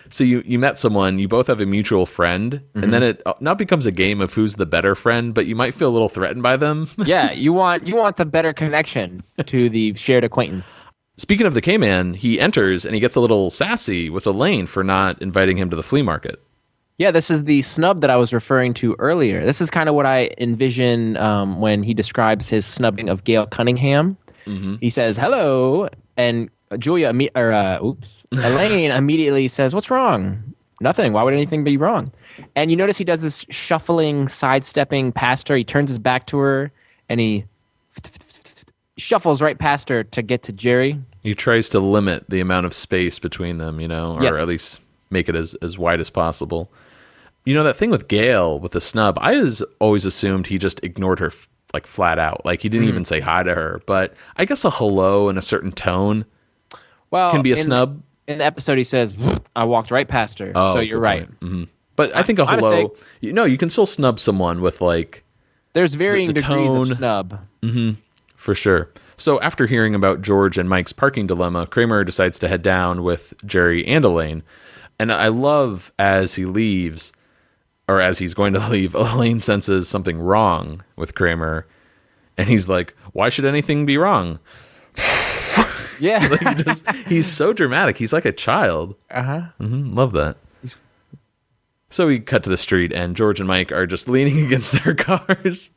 So you met someone, you both have a mutual friend, and then it not becomes a game of who's the better friend, but you might feel a little threatened by them. Yeah, you want the better connection to the shared acquaintance. Speaking of the K-Man, he enters and he gets a little sassy with Elaine for not inviting him to the flea market. Yeah, this is the snub that I was referring to earlier. This is kind of what I envision when he describes his snubbing of Gail Cunningham. He says, hello, and Elaine immediately says, what's wrong? Nothing. Why would anything be wrong? And you notice he does this shuffling, sidestepping past her. He turns his back to her, and he shuffles right past her to get to Jerry. He tries to limit the amount of space between them, or Yes. at least make it as wide as possible. That thing with Gail, with the snub, I always assumed he just ignored her like flat out. Like he didn't even say hi to her. But I guess a hello in a certain tone can be a snub. In the episode, he says, I walked right past her. So you're right. But I think a hello, you can still snub someone with like... There's varying the degrees tone. of snub. For sure. So after hearing about George and Mike's parking dilemma, Kramer decides to head down with Jerry and Elaine. And I love as he leaves, or as he's going to leave, Elaine senses something wrong with Kramer. And he's like, why should anything be wrong? Yeah. He's so dramatic. He's like a child. Love that. So we cut to the street, and George and Mike are just leaning against their cars.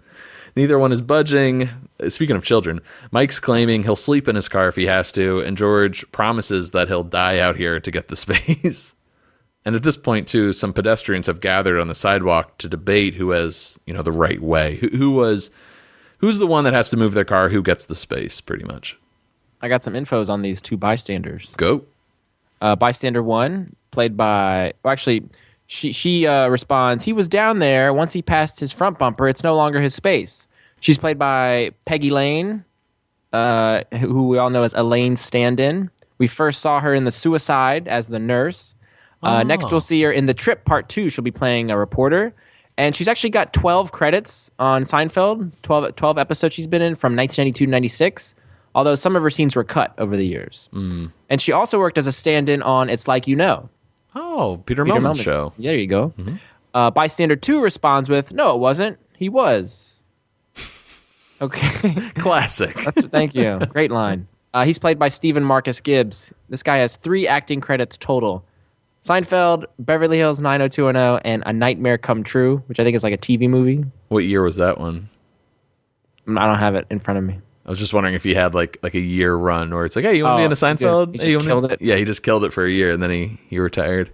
Neither one is budging. Speaking of children, Mike's claiming he'll sleep in his car if he has to, and George promises that he'll die out here to get the space. And at this point, too, some pedestrians have gathered on the sidewalk to debate who has, the right way. Who's the one that has to move their car, who gets the space, pretty much. I got some infos on these two bystanders. Go. Bystander 1, played by... Well, actually... She responds, he was down there. Once he passed his front bumper, it's no longer his space. She's played by Peggy Lane, who we all know as Elaine's stand-in. We first saw her in The Suicide as the nurse. Next, we'll see her in The Trip Part 2. She'll be playing a reporter. And she's actually got 12 credits on Seinfeld, 12 episodes she's been in from 1992 to 96, although some of her scenes were cut over the years. And she also worked as a stand-in on It's Like You Know. Oh, Peter Melman's show. There you go. Bystander 2 responds with, no, it wasn't. He was. Okay. Classic. Thank you. Great line. He's played by Stephen Marcus Gibbs. This guy has 3 acting credits total. Seinfeld, Beverly Hills 90210, and A Nightmare Come True, which I think is like a TV movie. What year was that one? I don't have it in front of me. I was just wondering if he had like a year run where it's like, hey, you want to be in a Seinfeld? He just killed it. Yeah, he just killed it for a year, and then he retired.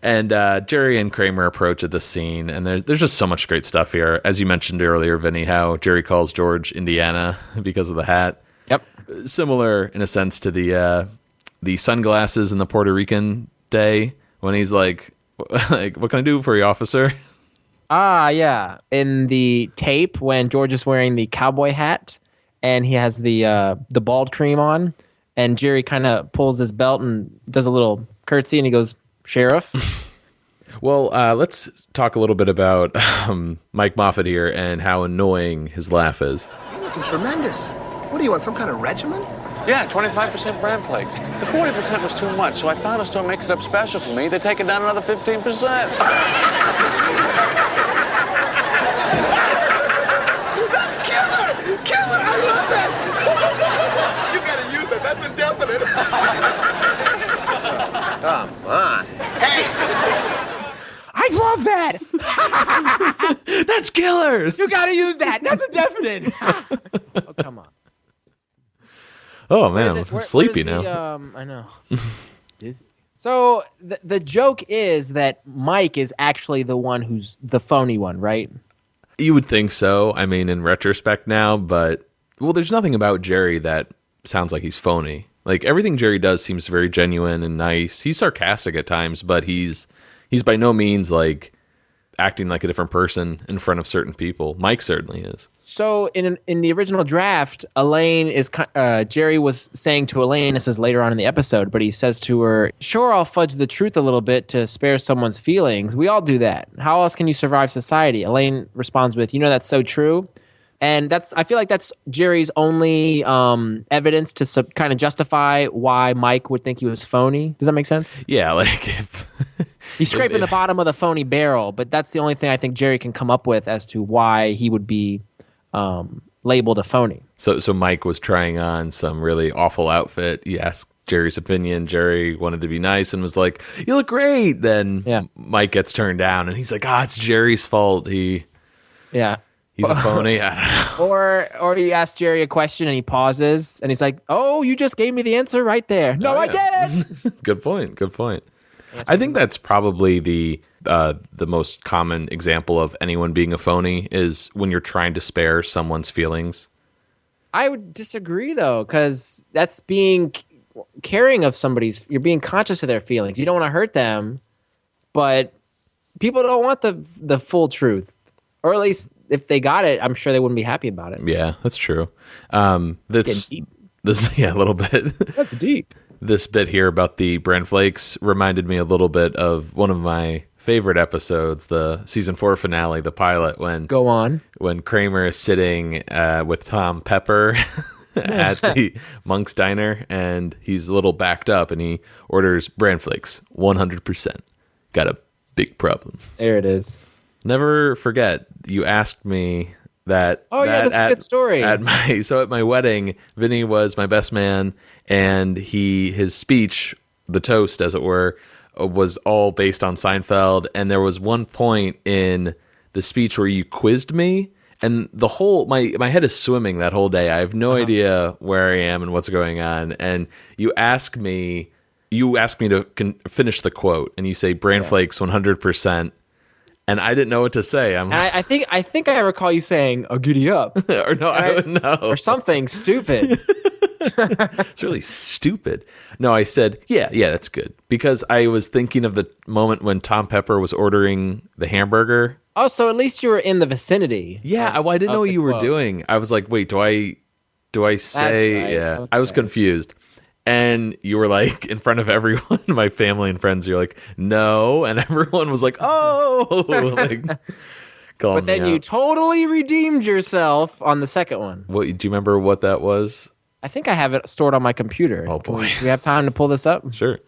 And Jerry and Kramer approach at the scene, and there's just so much great stuff here. As you mentioned earlier, Vinny, how Jerry calls George Indiana because of the hat. Yep. Similar in a sense to the sunglasses in the Puerto Rican day when he's like, what can I do for you, officer? Yeah. In the tape when George is wearing the cowboy hat and he has the bald cream on, and Jerry kind of pulls his belt and does a little curtsy and he goes, Sheriff. Well, let's talk a little bit about Mike Moffat here and how annoying his laugh is. You're looking tremendous. What do you want, some kind of regimen? Yeah, 25% bran flakes. The 40% was too much, so I found a store makes it up special for me. They take it down another 15%. Killer! I love that! You gotta use that. That's indefinite. Come on. Hey! I love that. That's killer. You gotta use that. That's a definite. Oh, come on. Oh man, What is I'm it? sleepy what is now. I know. Dizzy. So the joke is that Mike is actually the one who's the phony one, right? You would think so. I mean, in retrospect now, but well, there's nothing about Jerry that sounds like he's phony. Like everything Jerry does seems very genuine and nice. He's sarcastic at times, but he's by no means like acting like a different person in front of certain people. Mike certainly is. So in the original draft, Jerry was saying to Elaine, this is later on in the episode, but he says to her, "Sure, I'll fudge the truth a little bit to spare someone's feelings. We all do that. How else can you survive society?" Elaine responds with, "That's so true." And I feel like that's Jerry's only evidence to kind of justify why Mike would think he was phony. Does that make sense? Yeah, like if he's scraping the bottom of the phony barrel, but that's the only thing I think Jerry can come up with as to why he would be labeled a phony. So Mike was trying on some really awful outfit. He asked Jerry's opinion. Jerry wanted to be nice and was like, "You look great." Then Mike gets turned down, and he's like, "It's Jerry's fault. He's a phony." I don't know. Or you ask Jerry a question and he pauses and he's like, "Oh, you just gave me the answer right there." No, I didn't. Good point. I think that's probably the most common example of anyone being a phony is when you're trying to spare someone's feelings. I would disagree though, because that's being caring of you're being conscious of their feelings. You don't want to hurt them, but people don't want the full truth, or at least if they got it, I'm sure they wouldn't be happy about it. Yeah, that's true. This a little bit. That's deep. This bit here about the bran flakes reminded me a little bit of one of my favorite episodes, the season 4 finale, the pilot, when Kramer is sitting with Tom Pepper at the Monk's Diner, and he's a little backed up, and he orders bran flakes, 100%. Got a big problem. There it is. Never forget, you asked me that. Oh, yeah, this is a good story. At my wedding, Vinny was my best man, and his speech, the toast, as it were, was all based on Seinfeld. And there was one point in the speech where you quizzed me, and the whole my head is swimming that whole day. I have no idea where I am and what's going on. And you ask me to finish the quote, and you say bran flakes 100%. And I didn't know what to say. I think I recall you saying, "Oh, giddy up," or no, or something stupid. It's really stupid. No, I said, yeah, that's good, because I was thinking of the moment when Tom Pepper was ordering the hamburger. Oh, so at least you were in the vicinity. Yeah, I didn't know what you were doing. I was like, wait, do I say? Right. Yeah, okay. I was confused. And you were like, in front of everyone, my family and friends, you're like, "No," and everyone was like, "Oh," like, but then you totally redeemed yourself on the second one. What do you remember what that was? I think I have it stored on my computer. Oh boy, do we have time to pull this up? Sure.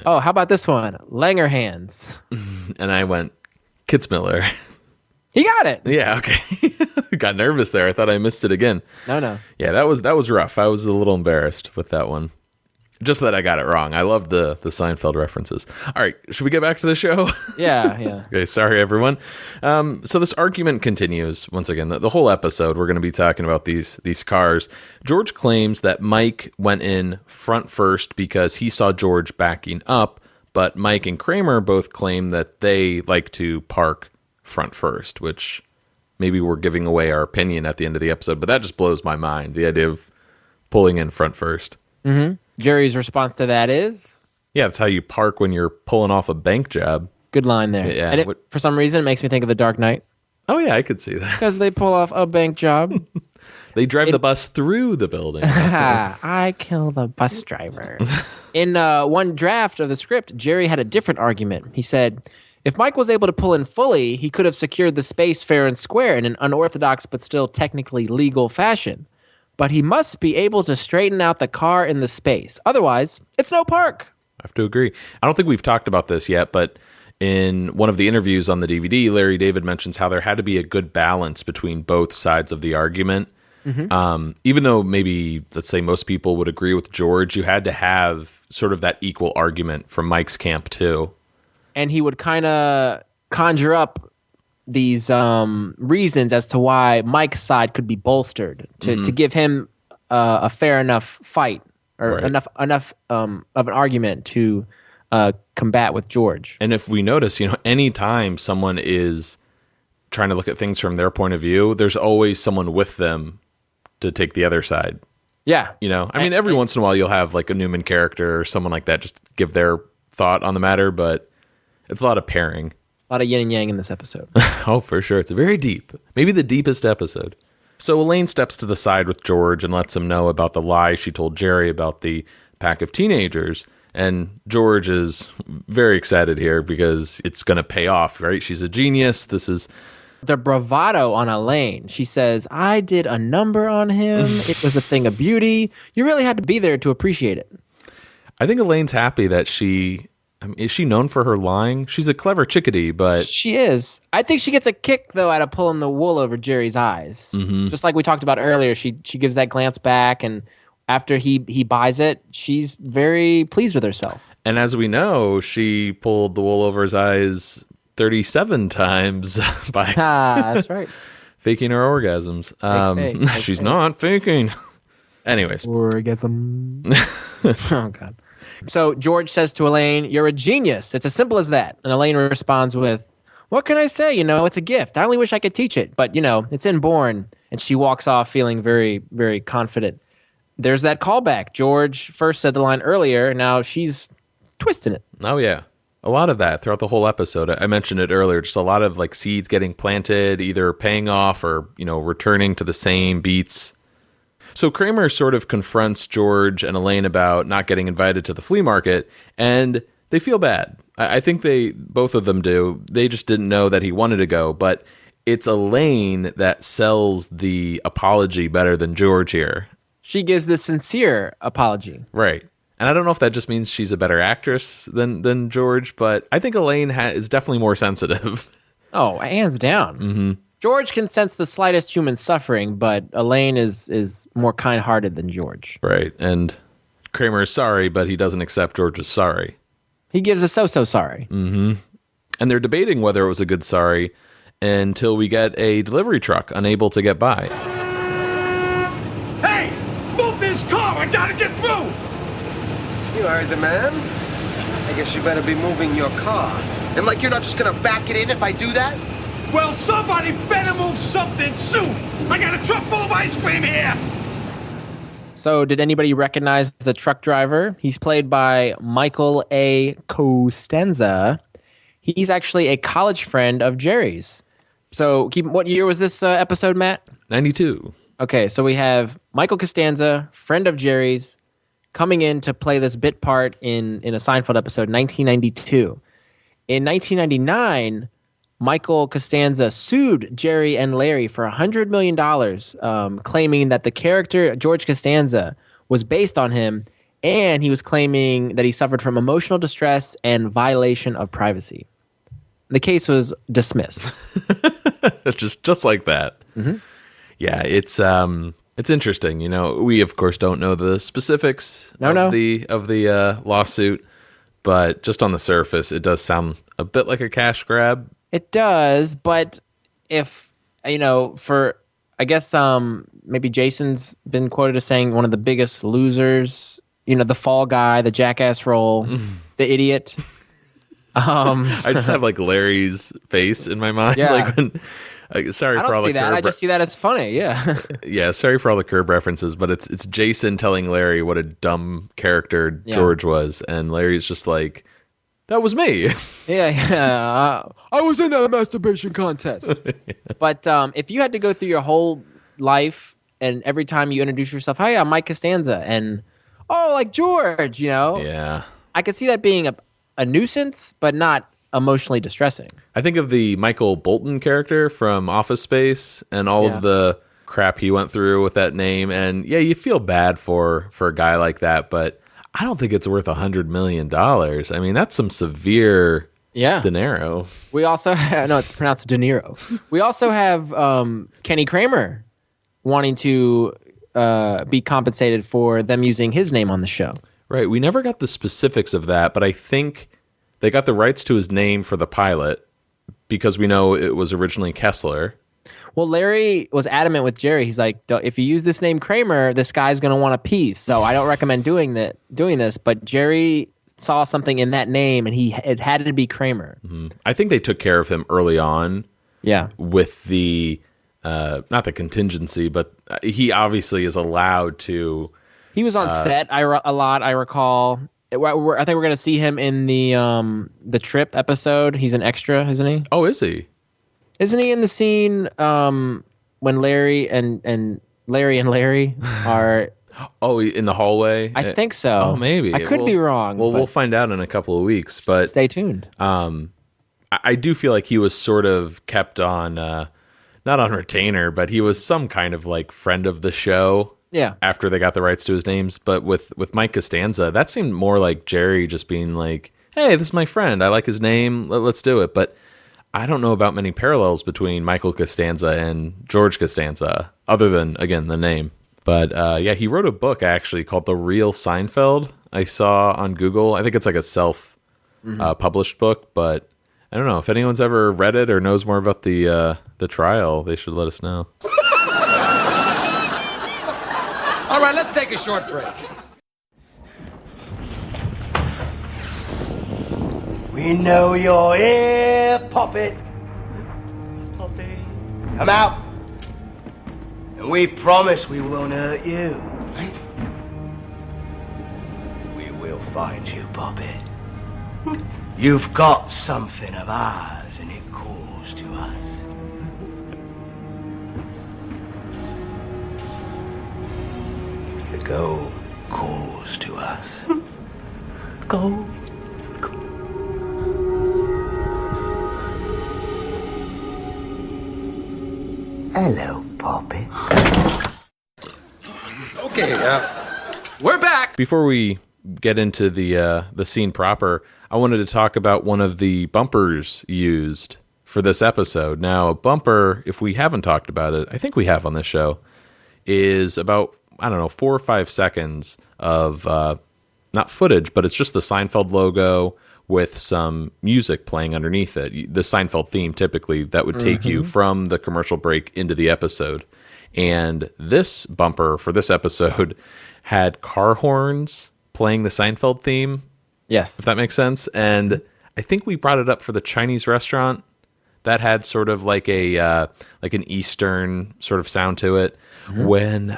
Oh, how about this one? Langerhans. And I went, Kitzmiller. He got it. Yeah, okay. Got nervous there. I thought I missed it again. No. Yeah, that was rough. I was a little embarrassed with that one. Just that I got it wrong. I love the Seinfeld references. All right, should we get back to the show? Yeah. Okay, sorry, everyone. So this argument continues. Once again, the whole episode, we're going to be talking about these cars. George claims that Mike went in front first because he saw George backing up, but Mike and Kramer both claim that they like to park front first, which maybe we're giving away our opinion at the end of the episode, but that just blows my mind, the idea of pulling in front first. Mm-hmm. Jerry's response to that is? Yeah, that's how you park when you're pulling off a bank job. Good line there. Yeah. And for some reason, it makes me think of The Dark Knight. Oh, yeah, I could see that. Because they pull off a bank job. They drive the bus through the building. I kill the bus driver. In one draft of the script, Jerry had a different argument. He said, if Mike was able to pull in fully, he could have secured the space fair and square in an unorthodox but still technically legal fashion. But he must be able to straighten out the car in the space. Otherwise, it's no park. I have to agree. I don't think we've talked about this yet, but in one of the interviews on the DVD, Larry David mentions how there had to be a good balance between both sides of the argument. Mm-hmm. Even though maybe, let's say, most people would agree with George, you had to have sort of that equal argument from Mike's camp, too. And he would kind of conjure up reasons as to why Mike's side could be bolstered to give him a fair enough fight or enough of an argument to combat with George. And if we notice, anytime someone is trying to look at things from their point of view, there's always someone with them to take the other side. Yeah. Every once in a while you'll have like a Newman character or someone like that just give their thought on the matter, but it's a lot of pairing. A lot of yin and yang in this episode. Oh, for sure. It's very deep. Maybe the deepest episode. So Elaine steps to the side with George and lets him know about the lie she told Jerry about the pack of teenagers. And George is very excited here because it's going to pay off, right? She's a genius. This is the bravado on Elaine. She says, I did a number on him. It was a thing of beauty. You really had to be there to appreciate it. I think Elaine's happy that is she known for her lying? She's a clever chickadee, but... She is. I think she gets a kick, though, out of pulling the wool over Jerry's eyes. Mm-hmm. Just like we talked about earlier, she gives that glance back, and after he buys it, she's very pleased with herself. And as we know, she pulled the wool over his eyes 37 times by that's right. faking her orgasms. Fake. She's not faking. Anyways. Orgasm. Oh, God. So George says to Elaine, you're a genius. It's as simple as that. And Elaine responds with, what can I say? It's a gift. I only wish I could teach it. But, it's inborn. And she walks off feeling very, very confident. There's that callback. George first said the line earlier. And now she's twisting it. Oh, yeah. A lot of that throughout the whole episode. I mentioned it earlier. Just a lot of like seeds getting planted, either paying off or, returning to the same beats. So Kramer sort of confronts George and Elaine about not getting invited to the flea market, and they feel bad. I think both of them do. They just didn't know that he wanted to go, but it's Elaine that sells the apology better than George here. She gives the sincere apology. Right. And I don't know if that just means she's a better actress than George, but I think Elaine is definitely more sensitive. Oh, hands down. Mm-hmm. George can sense the slightest human suffering, but Elaine is more kind-hearted than George. Right. And Kramer is sorry, but he doesn't accept George's sorry. He gives a so-so sorry. Mm-hmm. And they're debating whether it was a good sorry until we get a delivery truck unable to get by. Hey! Move this car! I gotta get through! You heard the man. I guess you better be moving your car. And like you're not just gonna back it in if I do that? Well, somebody better move something soon! I got a truck full of ice cream here! So, did anybody recognize the truck driver? He's played by Michael A. Costanza. He's actually a college friend of Jerry's. So, what year was this episode, Matt? 92. Okay, so we have Michael Costanza, friend of Jerry's, coming in to play this bit part in a Seinfeld episode, 1992. In 1999, Michael Costanza sued Jerry and Larry for $100 million, claiming that the character George Costanza was based on him, and he was claiming that he suffered from emotional distress and violation of privacy. The case was dismissed. just like that. Mm-hmm. Yeah, it's interesting. We of course don't know the specifics of the lawsuit, but just on the surface, it does sound a bit like a cash grab. It does, but if, I guess maybe Jason's been quoted as saying one of the biggest losers, the fall guy, the jackass role, the idiot. I just have like Larry's face in my mind. Yeah. Like when, sorry I for all don't see the that. curb I just see that as funny. Yeah. Yeah. Sorry for all the curb references, but it's Jason telling Larry what a dumb character George was, and Larry's just like, that was me. Yeah. I was in that masturbation contest. But if you had to go through your whole life and every time you introduce yourself, hi, I'm Mike Costanza, and like George, Yeah. I could see that being a nuisance, but not emotionally distressing. I think of the Michael Bolton character from Office Space and all of the crap he went through with that name, and you feel bad for a guy like that, but I don't think it's worth $100 million. I mean, that's some severe dinero. We also no, it's pronounced De Niro. We also have Kenny Kramer wanting to be compensated for them using his name on the show. Right. We never got the specifics of that, but I think they got the rights to his name for the pilot because we know it was originally Kessler. Well, Larry was adamant with Jerry. He's like, if you use this name Kramer, this guy's going to want a piece. So I don't recommend doing this. But Jerry saw something in that name, and it had to be Kramer. Mm-hmm. I think they took care of him early on. Yeah. With the, not the contingency, but he obviously is allowed to. He was on set a lot, I recall. I think we're going to see him in the Trip episode. He's an extra, isn't he? Oh, is he? Isn't he in the scene when Larry and Larry are... Oh, in the hallway? I think so. Oh, maybe. I could be wrong. Well, we'll find out in a couple of weeks. But stay tuned. I do feel like he was sort of kept on, not on retainer, but he was some kind of like friend of the show. Yeah. After they got the rights to his names. But with Mike Costanza, that seemed more like Jerry just being like, hey, this is my friend. I like his name. Let's do it. But I don't know about many parallels between Michael Costanza and George Costanza, other than, again, the name. But yeah, he wrote a book actually called The Real Seinfeld. I saw on Google. I think it's like a self-published book, but I don't know if anyone's ever read it or knows more about the trial. They should let us know. All right, let's take a short break. We know you're here, Poppet. Poppet. Come out. And we promise we won't hurt you. We will find you, Poppet. You've got something of ours, and it calls to us. The gold calls to us. Gold. Hello, Poppy. Okay, we're back. Before we get into the scene proper, I wanted to talk about one of the bumpers used for this episode. Now, a bumper, if we haven't talked about it, I think we have on this show, is about, 4 or 5 seconds of, not footage, but it's just the Seinfeld logo with some music playing underneath it. The Seinfeld theme, typically, that would take you from the commercial break into the episode. And this bumper for this episode had car horns playing the Seinfeld theme. Yes. If that makes sense. And I think we brought it up for the Chinese restaurant that had sort of like an Eastern sort of sound to it. When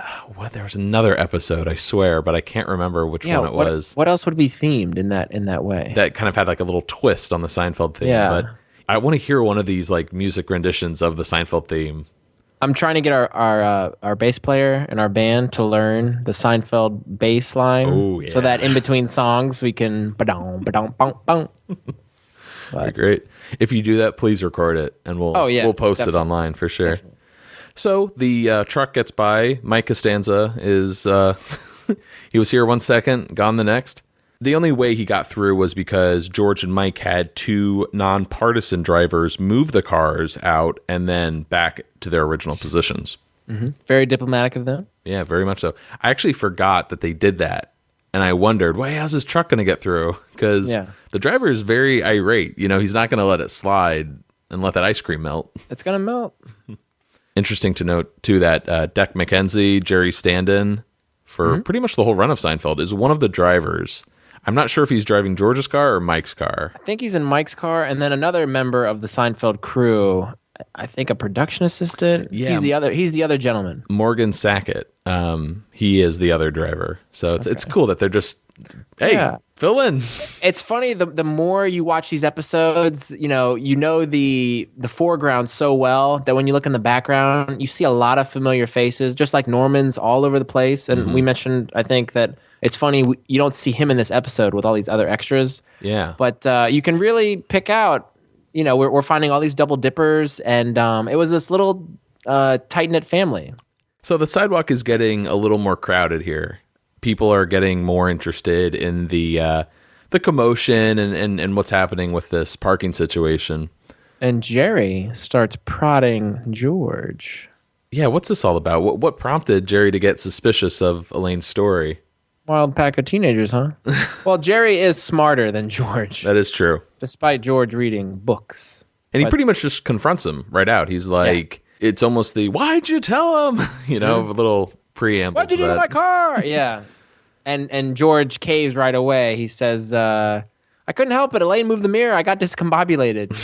there was another episode, I swear, but I can't remember which one it was. What else would be themed in that way? That kind of had like a little twist on the Seinfeld theme. Yeah. But I want to hear one of these like music renditions of the Seinfeld theme. I'm trying to get our bass player in our band to learn the Seinfeld bass line. Oh, yeah. So that in between songs we can ba-dong, ba-dong, bong, bong. That'd be great. If you do that, please record it, and we'll post definitely. it online for sure. Definitely. So the truck gets by. Mike Costanza is he was here 1 second, gone the next. The only way he got through was because George and Mike had 2 nonpartisan drivers move the cars out and then back to their original positions. Very diplomatic of them. Yeah, very much so. I actually forgot that they did that. And I wondered, well, how's his truck going to get through? Because the driver is very irate. He's not going to let it slide and let that ice cream melt. It's going to melt. Interesting to note, too, that Deck McKenzie, Jerry stand-in for pretty much the whole run of Seinfeld, is one of the drivers. I'm not sure if he's driving George's car or Mike's car. I think he's in Mike's car, and then another member of the Seinfeld crew, I think a production assistant. Yeah. He's the other gentleman. Morgan Sackett. He is the other driver. So it's cool that they're just, hey, fill in. It's funny, the more you watch these episodes, you know the foreground so well that when you look in the background, you see a lot of familiar faces, just like Norman's all over the place. And we mentioned, I think, that it's funny you don't see him in this episode with all these other extras. Yeah. But you can really pick out, we're finding all these double dippers, and it was this little tight-knit family. So the sidewalk is getting a little more crowded here. People are getting more interested in the commotion and what's happening with this parking situation. And Jerry starts prodding George. Yeah, what's this all about? What prompted Jerry to get suspicious of Elaine's story? Wild pack of teenagers, huh? Well, Jerry is smarter than George. That is true. Despite George reading books. And he pretty much just confronts him right out. He's like, it's almost the, why'd you tell him? A little preamble. What'd you do to my car? Yeah. And George caves right away. He says, I couldn't help it. Elaine moved the mirror. I got discombobulated.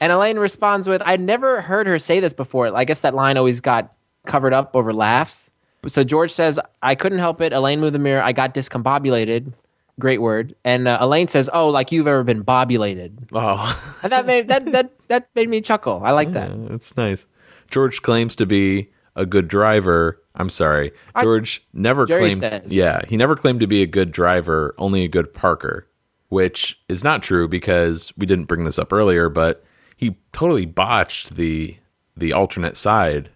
And Elaine responds with, I'd never heard her say this before. I guess that line always got covered up over laughs. So George says, I couldn't help it. Elaine moved the mirror. I got discombobulated. Great word. And Elaine says, oh, like you've ever been bobulated. Oh. And that made me chuckle. I like that. That's nice. George claims to be a good driver. I'm sorry. George never Jerry claimed. says. Yeah, he never claimed to be a good driver, only a good parker, which is not true because we didn't bring this up earlier, but he totally botched the alternate side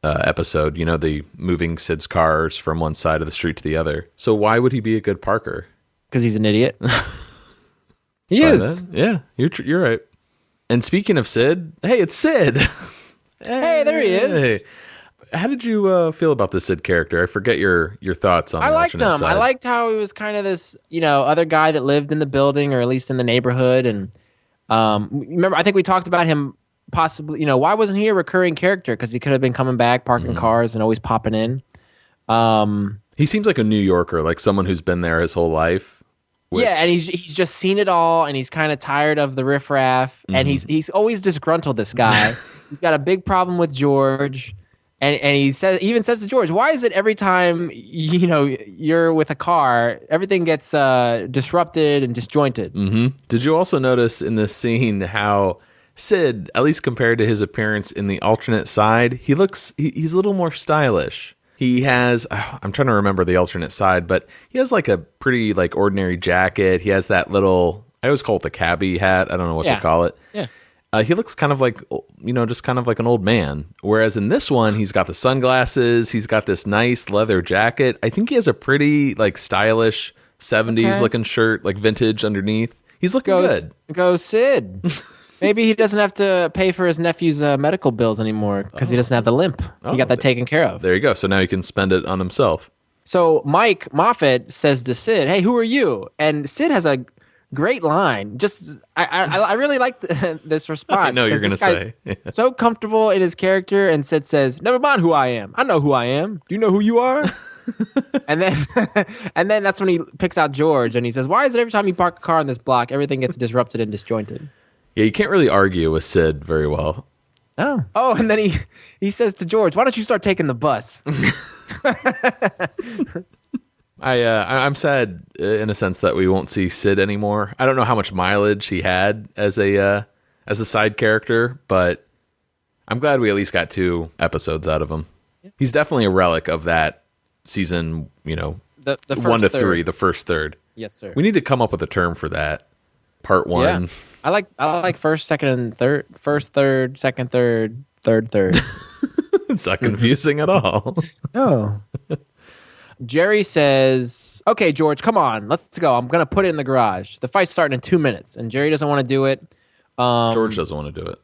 episode, the moving Sid's cars from one side of the street to the other. So why would he be a good parker? Because he's an idiot. He is. Yeah, you're right. And speaking of Sid, hey, it's Sid. Hey, there he is. How did you feel about the Sid character? I forget your thoughts on. I liked alternate him. side. I liked how he was kind of this, other guy that lived in the building or at least in the neighborhood. And remember, I think we talked about him possibly. Why wasn't he a recurring character? Because he could have been coming back, parking cars, and always popping in. He seems like a New Yorker, like someone who's been there his whole life. Yeah, and he's just seen it all, and he's kind of tired of the riffraff, and he's always disgruntled. This guy, he's got a big problem with George, and he even says to George, "Why is it every time you're with a car, everything gets disrupted and disjointed?" Mm-hmm. Did you also notice in this scene how Sid, at least compared to his appearance in the alternate side, he's a little more stylish. He has, I'm trying to remember the alternate side, but he has like a pretty like ordinary jacket. He has that little, I always call it the cabbie hat. I don't know what to call it. Yeah. He looks kind of like, just kind of like an old man. Whereas in this one, he's got the sunglasses. He's got this nice leather jacket. I think he has a pretty like stylish 70s looking shirt, like vintage underneath. He's looking good. Go Sid. Maybe he doesn't have to pay for his nephew's medical bills anymore because he doesn't have the limp. He got that taken care of. There you go. So now he can spend it on himself. So Mike Moffat says to Sid, "Hey, who are you?" And Sid has a great line. Just I really like this response. I know you're going to say. So comfortable in his character, and Sid says, "Never mind who I am. I know who I am. Do you know who you are?" and then that's when he picks out George, and he says, "Why is it every time you park a car on this block, everything gets disrupted and disjointed?" Yeah, you can't really argue with Sid very well. Oh, and then he says to George, "Why don't you start taking the bus?" I'm sad in a sense that we won't see Sid anymore. I don't know how much mileage he had as a side character, but I'm glad we at least got 2 episodes out of him. Yeah. He's definitely a relic of that season, the 1 to 3, the first third. Yes, sir. We need to come up with a term for that. Part 1. Yeah. I like first, second, and third. First, third, second, third, third. It's not confusing at all. No. Jerry says, "Okay, George, come on, let's go. I'm gonna put it in the garage. The fight's starting in 2 minutes." And Jerry doesn't want to do it. George doesn't want to do it.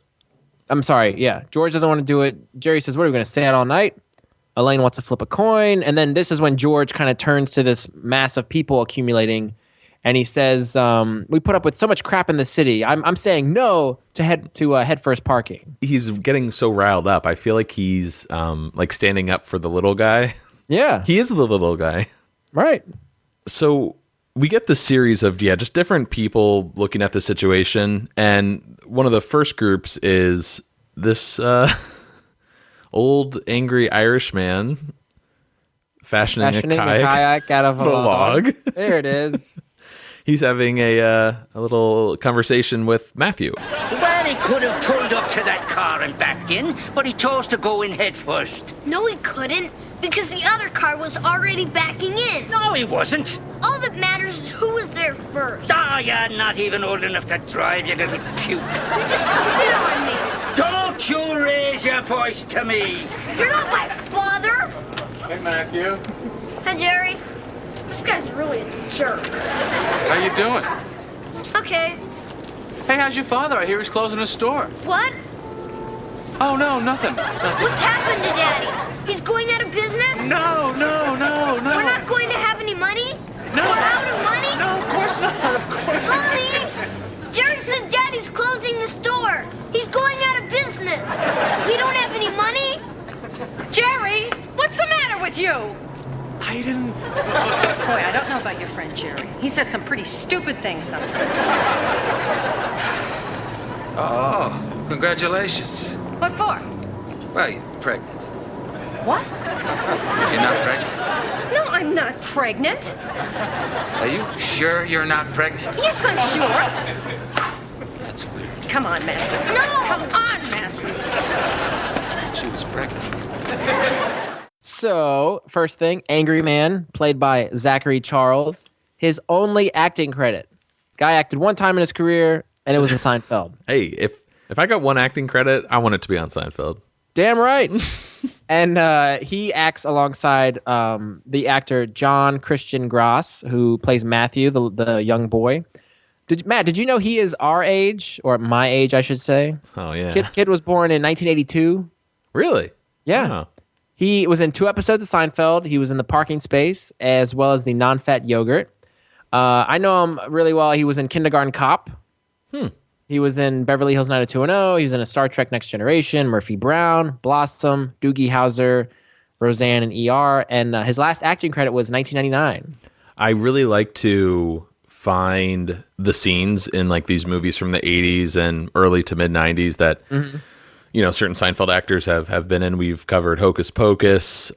I'm sorry. Yeah, George doesn't want to do it. Jerry says, "What are we gonna stay out all night?" Elaine wants to flip a coin, and then this is when George kind of turns to this mass of people accumulating. And he says, "We put up with so much crap in the city. I'm saying no to head first parking." He's getting so riled up. I feel like he's like standing up for the little guy. Yeah, he is the little guy, right? So we get this series of just different people looking at the situation, and one of the first groups is this old angry Irish man fashioning a kayak out of a log. There it is. He's having a little conversation with Matthew. Well, he could have pulled up to that car and backed in, but he chose to go in head first. No, he couldn't, because the other car was already backing in. No, he wasn't. All that matters is who was there first. Ah, you're not even old enough to drive, you little puke. You just spit on me. Don't you raise your voice to me. You're not my father. Hey, Matthew. Hi, Jerry. This guy's really a jerk. How you doing? Okay. Hey, how's your father? I hear he's closing his store. What? Oh, no, nothing. What's happened to Daddy? He's going out of business? No. We're not going to have any money? No. We're out of money? No, of course not. Of course not. Mommy! Jerry says Daddy's closing the store. He's going We don't have any money. Jerry, what's the matter with you? I didn't. Boy, I don't know about your friend Jerry. He says some pretty stupid things sometimes. Oh, congratulations. What for? Well, you're pregnant. What? You're not pregnant? No, I'm not pregnant. Are you sure you're not pregnant? Yes, I'm sure. That's weird. Come on, Matthew. Come on, Matthew. She was pregnant. So, first thing, Angry Man, played by Zachary Charles. His only acting credit. Guy acted one time in his career, and it was in Seinfeld. Hey, if I got one acting credit, I want it to be on Seinfeld. Damn right. And he acts alongside the actor John Christian Gross, who plays Matthew, the young boy. Matt, did you know he is our age, or my age, I should say? Oh, yeah. Kid was born in 1982. Really? Yeah. Oh. He was in 2 episodes of Seinfeld. He was in The Parking Space, as well as the Non-Fat Yogurt. I know him really well. He was in Kindergarten Cop. He was in Beverly Hills 90210. He was in a Star Trek Next Generation, Murphy Brown, Blossom, Doogie Howser, Roseanne, and ER. And his last acting credit was 1999. I really like to find the scenes in like these movies from the 80s and early to mid 90s that you know certain Seinfeld actors have been in. We've covered Hocus Pocus,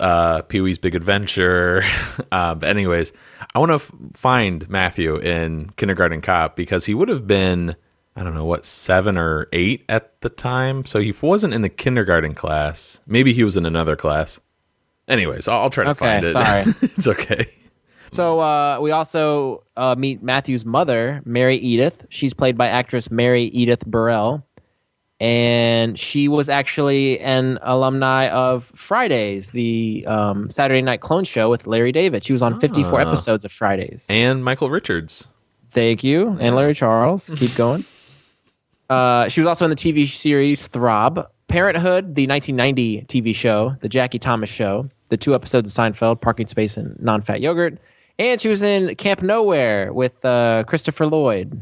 Pee-wee's Big Adventure. But anyways, I want to find Matthew in Kindergarten Cop because he would have been, I don't know, what, 7 or 8 at the time. So he wasn't in the kindergarten class. Maybe he was in another class. Anyways, I'll try to find it. Sorry. It's okay. So we also meet Matthew's mother, Mary Edith. She's played by actress Mary Edith Burrell. And she was actually an alumni of Fridays, the Saturday Night Clone Show with Larry David. She was on 54 episodes of Fridays. And Michael Richards. Thank you. And Larry Charles. Keep going. She was also in the TV series Throb, Parenthood, the 1990 TV show, The Jackie Thomas Show, the 2 episodes of Seinfeld, Parking Space, and Non-Fat Yogurt. And she was in Camp Nowhere with Christopher Lloyd.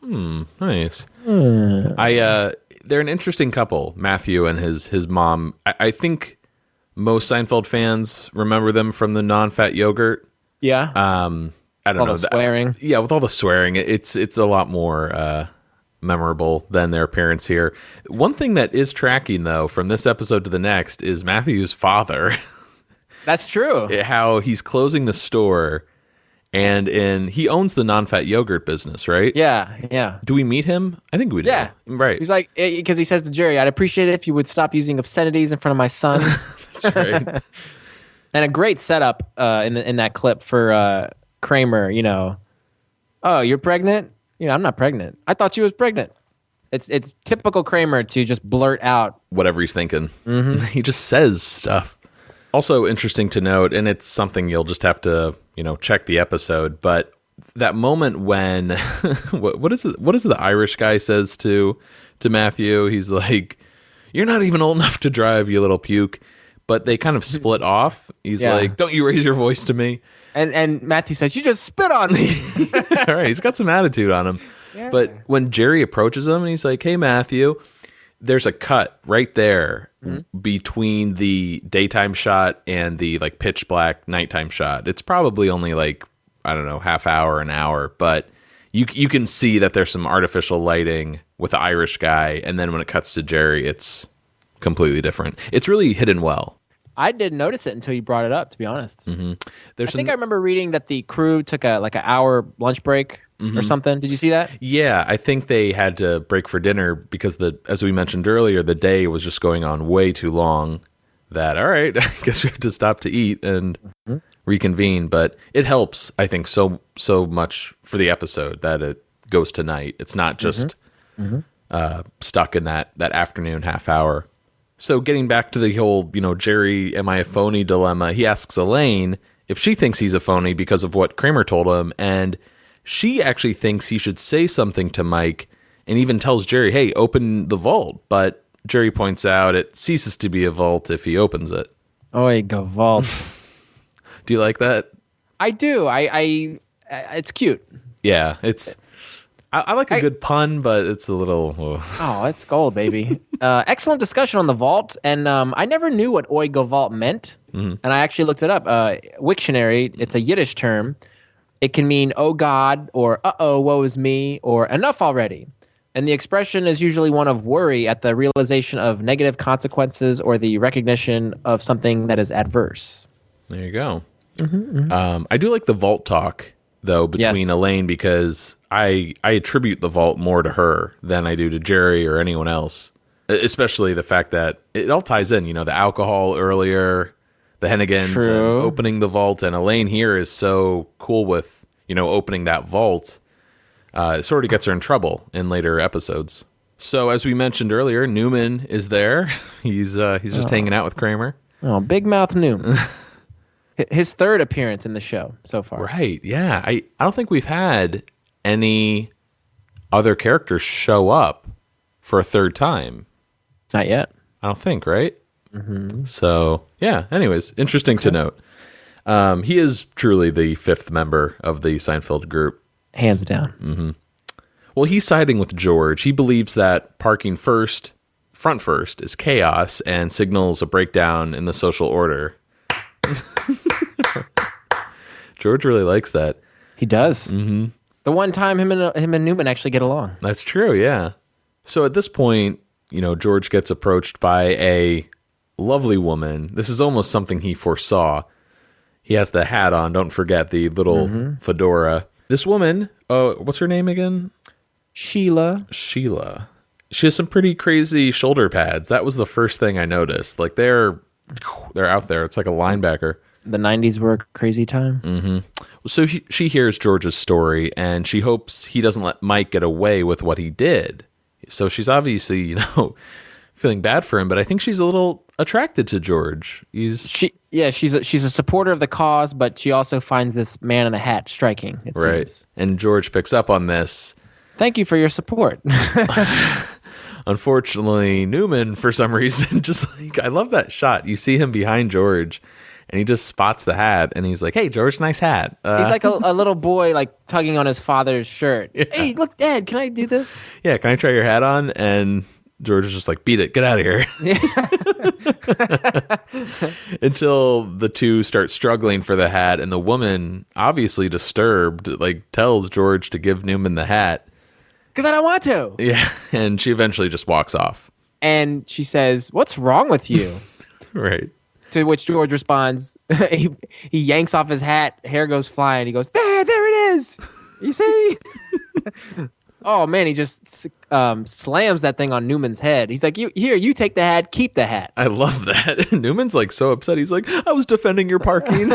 Nice. They're an interesting couple, Matthew and his mom. I think most Seinfeld fans remember them from the Non-Fat Yogurt. Yeah. I don't know. The swearing. Yeah, with all the swearing, it's a lot more memorable than their appearance here. One thing that is tracking, though, from this episode to the next is Matthew's father. That's true. How he's closing the store, and he owns the Non-Fat Yogurt business, right? Yeah. Do we meet him? I think we do. Yeah. Right. He's like, because he says to Jerry, I'd appreciate it if you would stop using obscenities in front of my son. That's right. And a great setup in that clip for Kramer, oh, you're pregnant? I'm not pregnant. I thought you was pregnant. It's typical Kramer to just blurt out whatever he's thinking. He just says stuff. Also interesting to note, and it's something you'll just have to, check the episode, but that moment when what is the Irish guy says to Matthew? He's like, "You're not even old enough to drive, you little puke." But they kind of split off. He's like, "Don't you raise your voice to me." And Matthew says, "You just spit on me." All right, he's got some attitude on him. Yeah. But when Jerry approaches him and he's like, "Hey, Matthew," there's a cut right there between the daytime shot and the like pitch black nighttime shot. It's probably only like, I don't know, half hour, an hour, but you can see that there's some artificial lighting with the Irish guy, and then when it cuts to Jerry, it's completely different. It's really hidden well. I didn't notice it until you brought it up, to be honest. Mm-hmm. I think I remember reading that the crew took an hour lunch break or something. Did you see that? Yeah, I think they had to break for dinner because as we mentioned earlier, the day was just going on way too long. That, all right, I guess we have to stop to eat and reconvene. But it helps, I think, so much for the episode that it goes to night. It's not just stuck in that afternoon half hour. So getting back to the whole, Jerry, am I a phony dilemma, he asks Elaine if she thinks he's a phony because of what Kramer told him, and she actually thinks he should say something to Mike and even tells Jerry, hey, open the vault. But Jerry points out it ceases to be a vault if he opens it. Oy, go vault. Do you like that? I do. I it's cute. Yeah, it's... I like a good pun, but it's a little... Oh, it's gold, baby. Excellent discussion on the vault, and I never knew what Oi Gevalt meant, and I actually looked it up. Wiktionary, it's a Yiddish term. It can mean, oh God, or uh-oh, woe is me, or enough already. And the expression is usually one of worry at the realization of negative consequences or the recognition of something that is adverse. There you go. I do like the vault talk, though, between Elaine, because I attribute the vault more to her than I do to Jerry or anyone else. Especially the fact that it all ties in, the alcohol earlier, the Hennigans, and opening the vault, and Elaine here is so cool with, opening that vault. It sort of gets her in trouble in later episodes. So, as we mentioned earlier, Newman is there. He's just hanging out with Kramer. Oh, Big Mouth Newman. His third appearance in the show so far. Right, yeah. I don't think we've had any other characters show up for a third time. Not yet. I don't think, right? Mm-hmm. So, yeah. Anyways, interesting to note. He is truly the fifth member of the Seinfeld group. Hands down. Mm-hmm. Well, he's siding with George. He believes that parking front first, is chaos and signals a breakdown in the social order. George really likes that. He does. Mm-hmm. The one time him and Newman actually get along. That's true, yeah. So at this point, George gets approached by a lovely woman. This is almost something he foresaw. He has the hat on. Don't forget the little fedora. This woman, what's her name again? Sheila. She has some pretty crazy shoulder pads. That was the first thing I noticed. Like they're out there. It's like a linebacker. The 90s were a crazy time. Mm-hmm. So she hears George's story, and she hopes he doesn't let Mike get away with what he did. So she's obviously, feeling bad for him, but I think she's a little attracted to George. She's a supporter of the cause, but she also finds this man in a hat striking, it seems. And George picks up on this. Thank you for your support. Unfortunately, Newman, for some reason, I love that shot. You see him behind George, and he just spots the hat, and he's like, "Hey, George, nice hat." He's like a little boy, like tugging on his father's shirt. Yeah. Hey, look, Dad, can I do this? Yeah, can I try your hat on? And George is just like, "Beat it, get out of here." Until the two start struggling for the hat, and the woman, obviously disturbed, tells George to give Newman the hat. Because I don't want to. Yeah, and she eventually just walks off. And she says, "What's wrong with you?" Right. To which George responds, he yanks off his hat, hair goes flying. He goes, there it is. You see? Oh, man, he just slams that thing on Newman's head. He's like, you take the hat, keep the hat. I love that. Newman's so upset. He's like, I was defending your parking.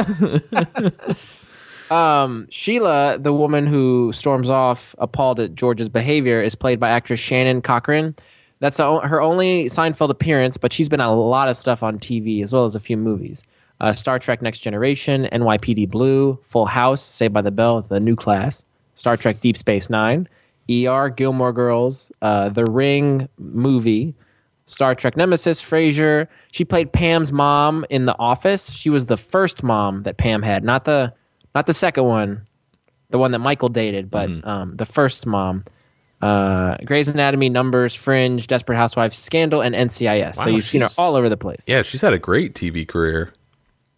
Sheila, the woman who storms off appalled at George's behavior, is played by actress Shannon Cochran. That's her only Seinfeld appearance, but she's been on a lot of stuff on TV as well as a few movies. Star Trek Next Generation, NYPD Blue, Full House, Saved by the Bell, The New Class, Star Trek Deep Space Nine, ER, Gilmore Girls, The Ring movie, Star Trek Nemesis, Frasier. She played Pam's mom in The Office. She was the first mom that Pam had, not the second one, the one that Michael dated, but the first mom. Grey's Anatomy, Numbers, Fringe, Desperate Housewives, Scandal, and NCIS. Wow, so you've seen her all over the place. Yeah, she's had a great TV career.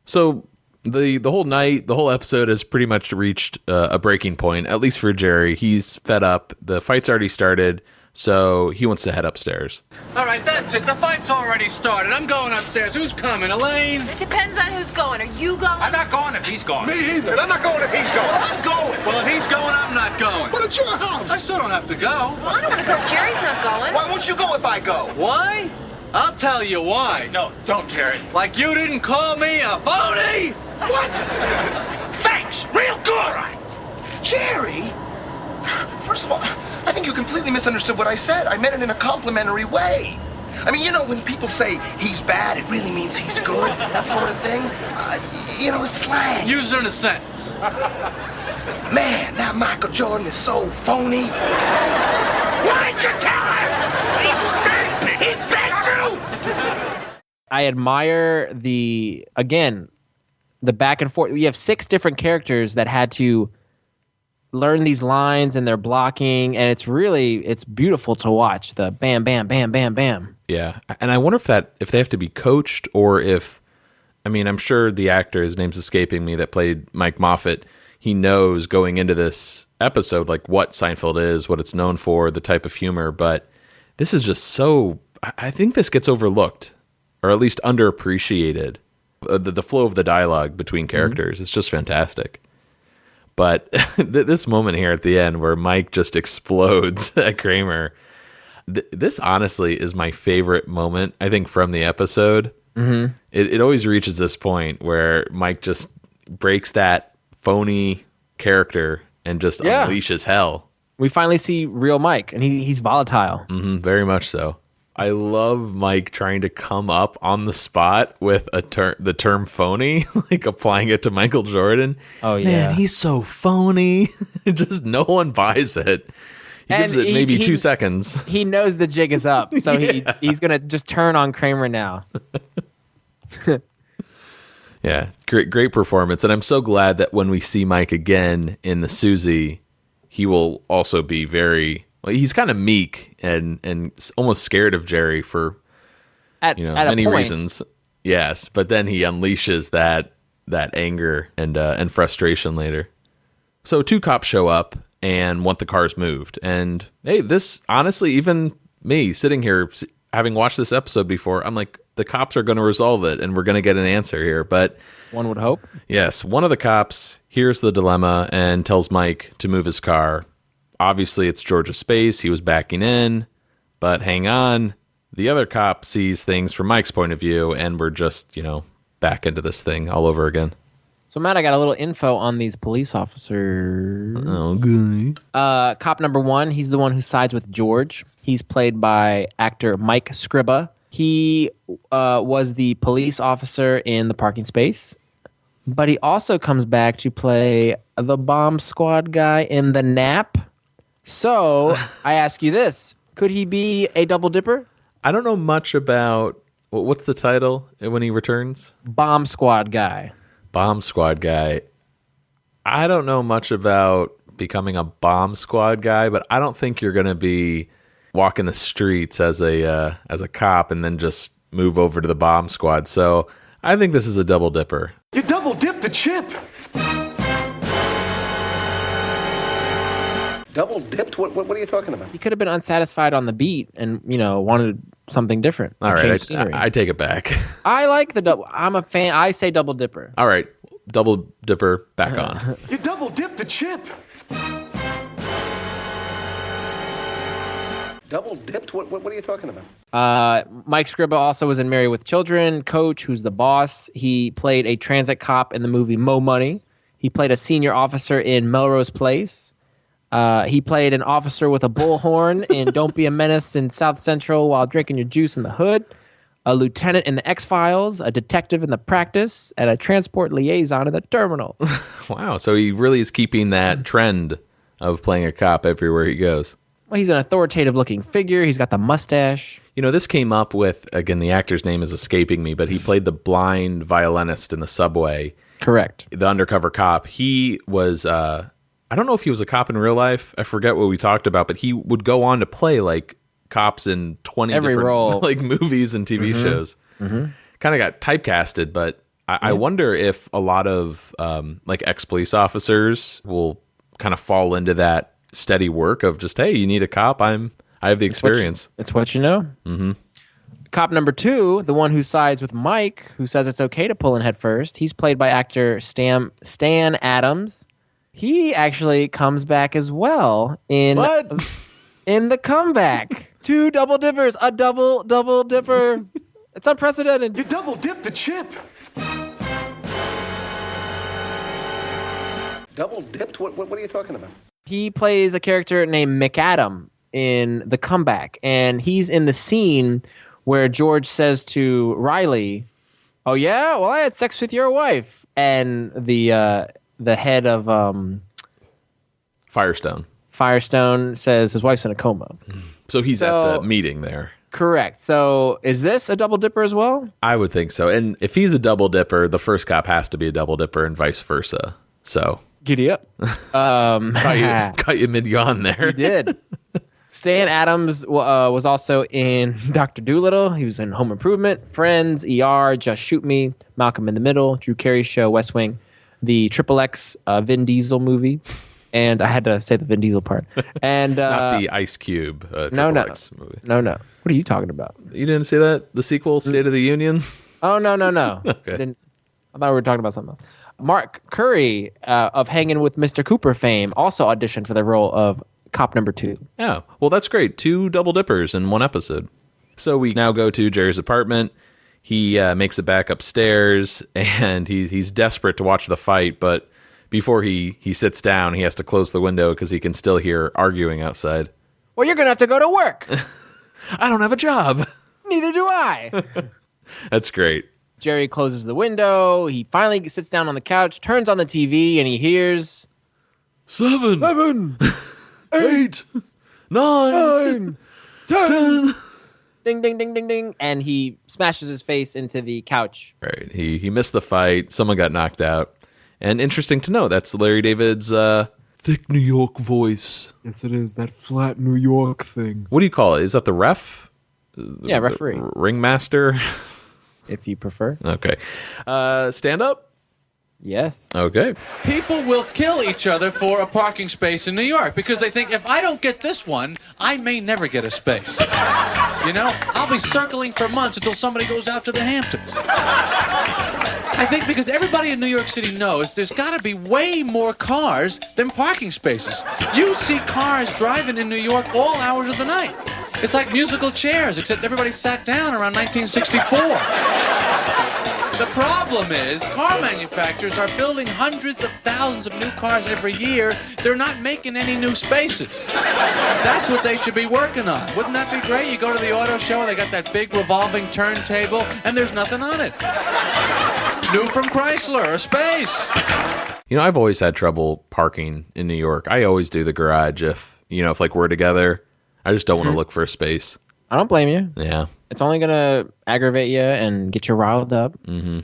So the whole night, the whole episode has pretty much reached a breaking point, at least for Jerry. He's fed up. The fight's already started, so he wants to head upstairs. All right, that's it. The fight's already started. I'm going upstairs. Who's coming, Elaine? It depends on who's going. Are you going? I'm not going if he's going. Me either. I'm not going if he's going. I'm going. Well, if he's going, I'm not going. But it's your house. I still don't have to go. Well, I don't want to go if Jerry's not going. Why won't you go if I go? Why? I'll tell you why. No, don't, Jerry. Like you didn't call me a phony? What? Thanks. Real good. Jerry? First of all, I think you completely misunderstood what I said. I meant it in a complimentary way. I mean, when people say he's bad, it really means he's good, that sort of thing. It's slang. Use it in a sentence. Man, that Michael Jordan is so phony. Why'd you tell him? He begged you. I admire the back and forth. We have 6 different characters that had to learn these lines and they're blocking, and it's beautiful to watch. The bam, bam, bam, bam, bam. Yeah, and I wonder if they have to be coached or if, I mean, I'm sure the actor, his name's escaping me, that played Mike Moffat, he knows going into this episode like what Seinfeld is, what it's known for, the type of humor, but this is just so, I think this gets overlooked, or at least underappreciated. The flow of the dialogue between characters is just fantastic. But this moment here at the end where Mike just explodes at Kramer, this honestly is my favorite moment, I think, from the episode. Mm-hmm. It always reaches this point where Mike just breaks that phony character and just unleashes hell. We finally see real Mike, and he's volatile. Mm-hmm, very much so. I love Mike trying to come up on the spot with the term phony, like applying it to Michael Jordan. Oh, yeah. Man, he's so phony. Just no one buys it. He gives it maybe 2 seconds. He knows the jig is up, so he's going to just turn on Kramer now. Yeah, great performance. And I'm so glad that when we see Mike again in the Susie, he will also be he's kind of meek and almost scared of Jerry for many reasons. Yes, but then he unleashes that anger and frustration later. So 2 cops show up and want the cars moved. And hey, this honestly, even me sitting here having watched this episode before, I'm like, the cops are going to resolve it and we're going to get an answer here. But one would hope. Yes, one of the cops hears the dilemma and tells Mike to move his car. Obviously, it's George's space. He was backing in, but hang on. The other cop sees things from Mike's point of view, and we're just, back into this thing all over again. So, Matt, I got a little info on these police officers. Oh, good. Cop number 1, he's the one who sides with George. He's played by actor Mike Scribba. He was the police officer in The Parking Space, but he also comes back to play the bomb squad guy in The Nap. So, I ask you this. Could he be a double dipper? I don't know much about... What's the title when he returns? Bomb squad guy. Bomb squad guy. I don't know much about becoming a bomb squad guy, but I don't think you're going to be walking the streets as a cop and then just move over to the bomb squad. So, I think this is a double dipper. You double dipped the chip. Double dipped? What are you talking about? He could have been unsatisfied on the beat and, wanted something different. All right, I take it back. I like the double. I'm a fan. I say double dipper. All right, double dipper back on. You double dipped the chip. Double dipped? What are you talking about? Mike Scribba also was in Married with Children. Coach, who's the boss. He played a transit cop in the movie Mo Money. He played a senior officer in Melrose Place. He played an officer with a bullhorn in Don't Be a Menace in South Central while drinking your juice in the hood, a lieutenant in the X-Files, a detective in The Practice, and a transport liaison in The Terminal. Wow, so he really is keeping that trend of playing a cop everywhere he goes. Well, he's an authoritative-looking figure. He's got the mustache. This came up with, again, the actor's name is escaping me, but he played the blind violinist in the subway. Correct. The undercover cop. He was... I don't know if he was a cop in real life. I forget what we talked about, but he would go on to play like cops in 20 different role. Like movies and TV shows. Mm-hmm. Kind of got typecasted, but I wonder if a lot of like ex-police officers will kind of fall into that steady work of just, hey, you need a cop. I have the experience. It's what you know. Mm-hmm. Cop number 2, the one who sides with Mike, who says it's okay to pull in head first. He's played by actor Stan Adams. He actually comes back as well in The Comeback. 2 double dippers, a double dipper. It's unprecedented. You double dipped the chip. Double dipped? What are you talking about? He plays a character named McAdam in The Comeback, and he's in the scene where George says to Riley, "Oh yeah, well I had sex with your wife," and the head of Firestone says his wife's in a coma. So he's at the meeting there. Correct. So is this a double dipper as well? I would think so. And if he's a double dipper, the first cop has to be a double dipper and vice versa. So Giddy up. Caught you mid-yawn there. He did. Stan Adams was also in Dr. Dolittle. He was in Home Improvement, Friends, ER, Just Shoot Me, Malcolm in the Middle, Drew Carey's show, West Wing, the Triple X Vin Diesel movie. And I had to say the Vin Diesel part. And Not the Ice Cube Triple X movie. No. What are you talking about? You didn't see that? The sequel, State of the Union? Oh, no. Okay. I thought we were talking about something else. Mark Curry of Hanging with Mr. Cooper fame also auditioned for the role of Cop Number 2. Yeah, well, that's great. 2 double dippers in one episode. So we now go to Jerry's apartment. He makes it back upstairs, and he's desperate to watch the fight, but before he sits down, he has to close the window because he can still hear arguing outside. Well, you're going to have to go to work. I don't have a job. Neither do I. That's great. Jerry closes the window. He finally sits down on the couch, turns on the TV, and he hears... 7, 8, 9, 10. Ding, ding, ding, ding, ding. And he smashes his face into the couch. Right. He missed the fight. Someone got knocked out. And interesting to know, that's Larry David's thick New York voice. Yes, it is. That flat New York thing. What do you call it? Is that the ref? Yeah, referee. Ringmaster? If you prefer. Okay. Stand up? Yes. Okay. People will kill each other for a parking space in New York because they think, if I don't get this one, I may never get a space. You know, I'll be circling for months until somebody goes out to the Hamptons. I think because everybody in New York City knows there's got to be way more cars than parking spaces. You see cars driving in New York all hours of the night. It's like musical chairs, except everybody sat down around 1964. The problem is, car manufacturers are building hundreds of thousands of new cars every year. They're not making any new spaces. That's what they should be working on. Wouldn't that be great? You go to the auto show and they got that big revolving turntable and there's nothing on it. New from Chrysler, a space. You know, I've always had trouble parking in New York. I always do the garage if like we're together. I just don't want to look for a space. I don't blame you. Yeah. It's only going to aggravate you and get you riled up. Mm-hmm.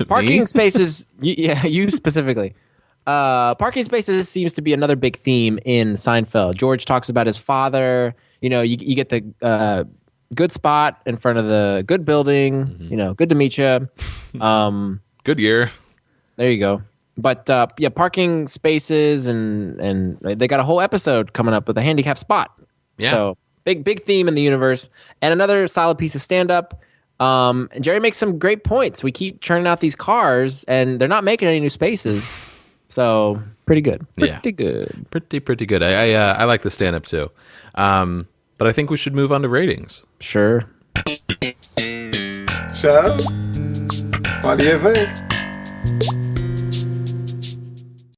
Parking spaces, you specifically. Parking spaces seems to be another big theme in Seinfeld. George talks about his father. You know, you get the good spot in front of the good building. Mm-hmm. You know, good to meet you. Good year. There you go. But parking spaces and they got a whole episode coming up with a handicap spot. Yeah. So big theme in the universe. And another solid piece of stand-up. And Jerry makes some great points. We keep churning out these cars, and they're not making any new spaces. So pretty good. Pretty good. Pretty good. I like the stand-up too. But I think we should move on to ratings. Sure. So, what do you think?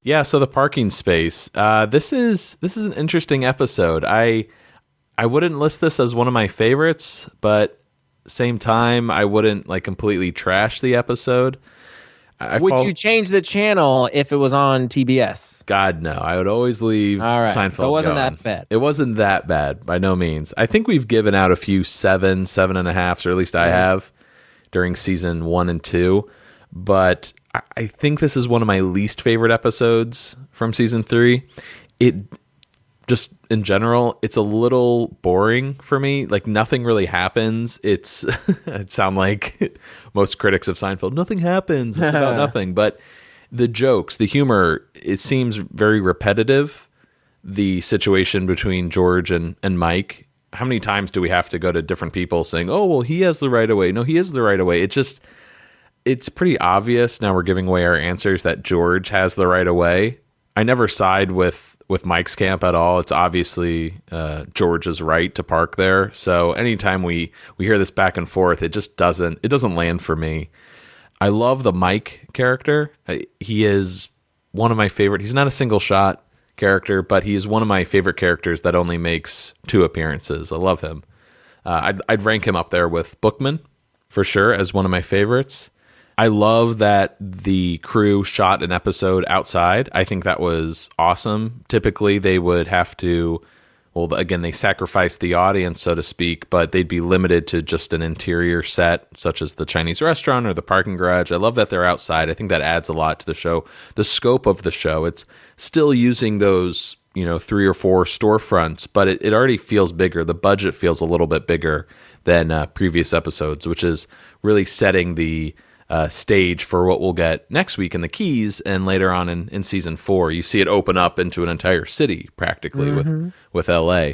Yeah, so the parking space. This is an interesting episode. I wouldn't list this as one of my favorites, but same time, I wouldn't like completely trash the episode. Would you change the channel if it was on TBS? God, no. I would always leave Seinfeld so it wasn't going. that bad. It wasn't that bad, by no means. I think we've given out a few 7.5s, or at least I have, during season 1 and 2. But I think this is one of my least favorite episodes from season 3. It just in general, it's a little boring for me. Like nothing really happens. It's it sound like most critics of Seinfeld. Nothing happens. It's about nothing. But the jokes, the humor, it seems very repetitive. The situation between George and Mike. How many times do we have to go to different people saying, "Oh, well, he has the right of way." No, he has the right of way. It's pretty obvious now we're giving away our answers that George has the right of way. I never side with Mike's camp at all. It's obviously George's right to park there. So anytime we hear this back and forth, it just doesn't land for me. I love the Mike character. He is one of my favorite. He's not a single shot character, but he is one of my favorite characters that only makes 2 appearances. I love him. I'd rank him up there with Bookman for sure as one of my favorites. I love that the crew shot an episode outside. I think that was awesome. Typically, they would have to, well, again, they sacrifice the audience, so to speak, but they'd be limited to just an interior set, such as the Chinese restaurant or the parking garage. I love that they're outside. I think that adds a lot to the show. The scope of the show, it's still using those, 3 or 4 storefronts, but it already feels bigger. The budget feels a little bit bigger than previous episodes, which is really setting the stage for what we'll get next week in the Keys and later on in season 4. You see it open up into an entire city practically with LA.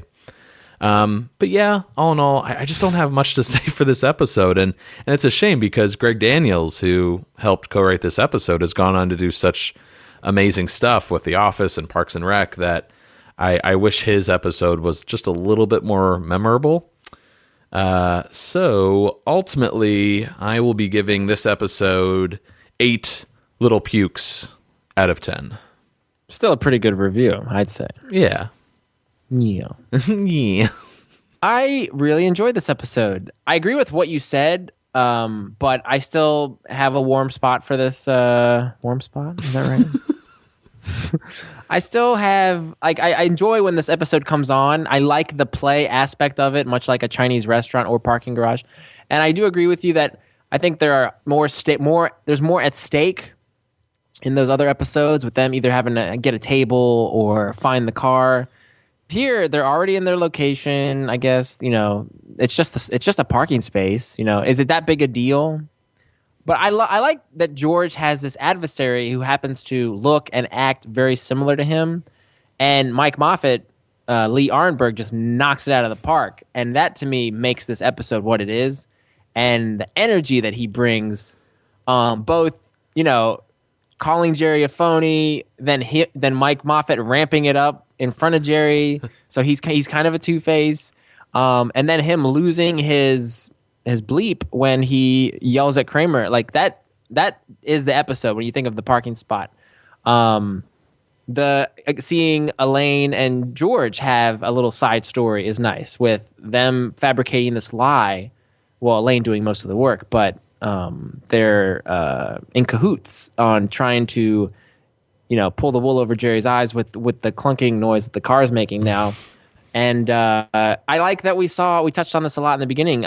But yeah, all in all, I just don't have much to say for this episode, and it's a shame because Greg Daniels, who helped co-write this episode, has gone on to do such amazing stuff with The Office and Parks and Rec that I wish his episode was just a little bit more memorable. So ultimately, I will be giving this episode 8 little pukes out of 10. Still a pretty good review, I'd say. Yeah. Yeah. Yeah. I really enjoyed this episode. I agree with what you said, but I still have a warm spot for this. Warm spot? Is that right? I still have, I enjoy when this episode comes on. I like the play aspect of it, much like a Chinese restaurant or parking garage. And I do agree with you that I think there are there's more at stake in those other episodes with them either having to get a table or find the car. Here, they're already in their location. I guess, it's just a parking space. Is it that big a deal? But I like that George has this adversary who happens to look and act very similar to him. And Mike Moffat, Lee Arenberg, just knocks it out of the park. And that, to me, makes this episode what it is. And the energy that he brings, both, calling Jerry a phony, then Mike Moffat ramping it up in front of Jerry. So he's kind of a two-face. And then him losing his bleep when he yells at Kramer. Like that is the episode when you think of the parking spot. Seeing Elaine and George have a little side story is nice, with them fabricating this lie. Well, Elaine doing most of the work, but they're in cahoots on trying to, pull the wool over Jerry's eyes with the clunking noise that the car is making now. And I like that we touched on this a lot in the beginning.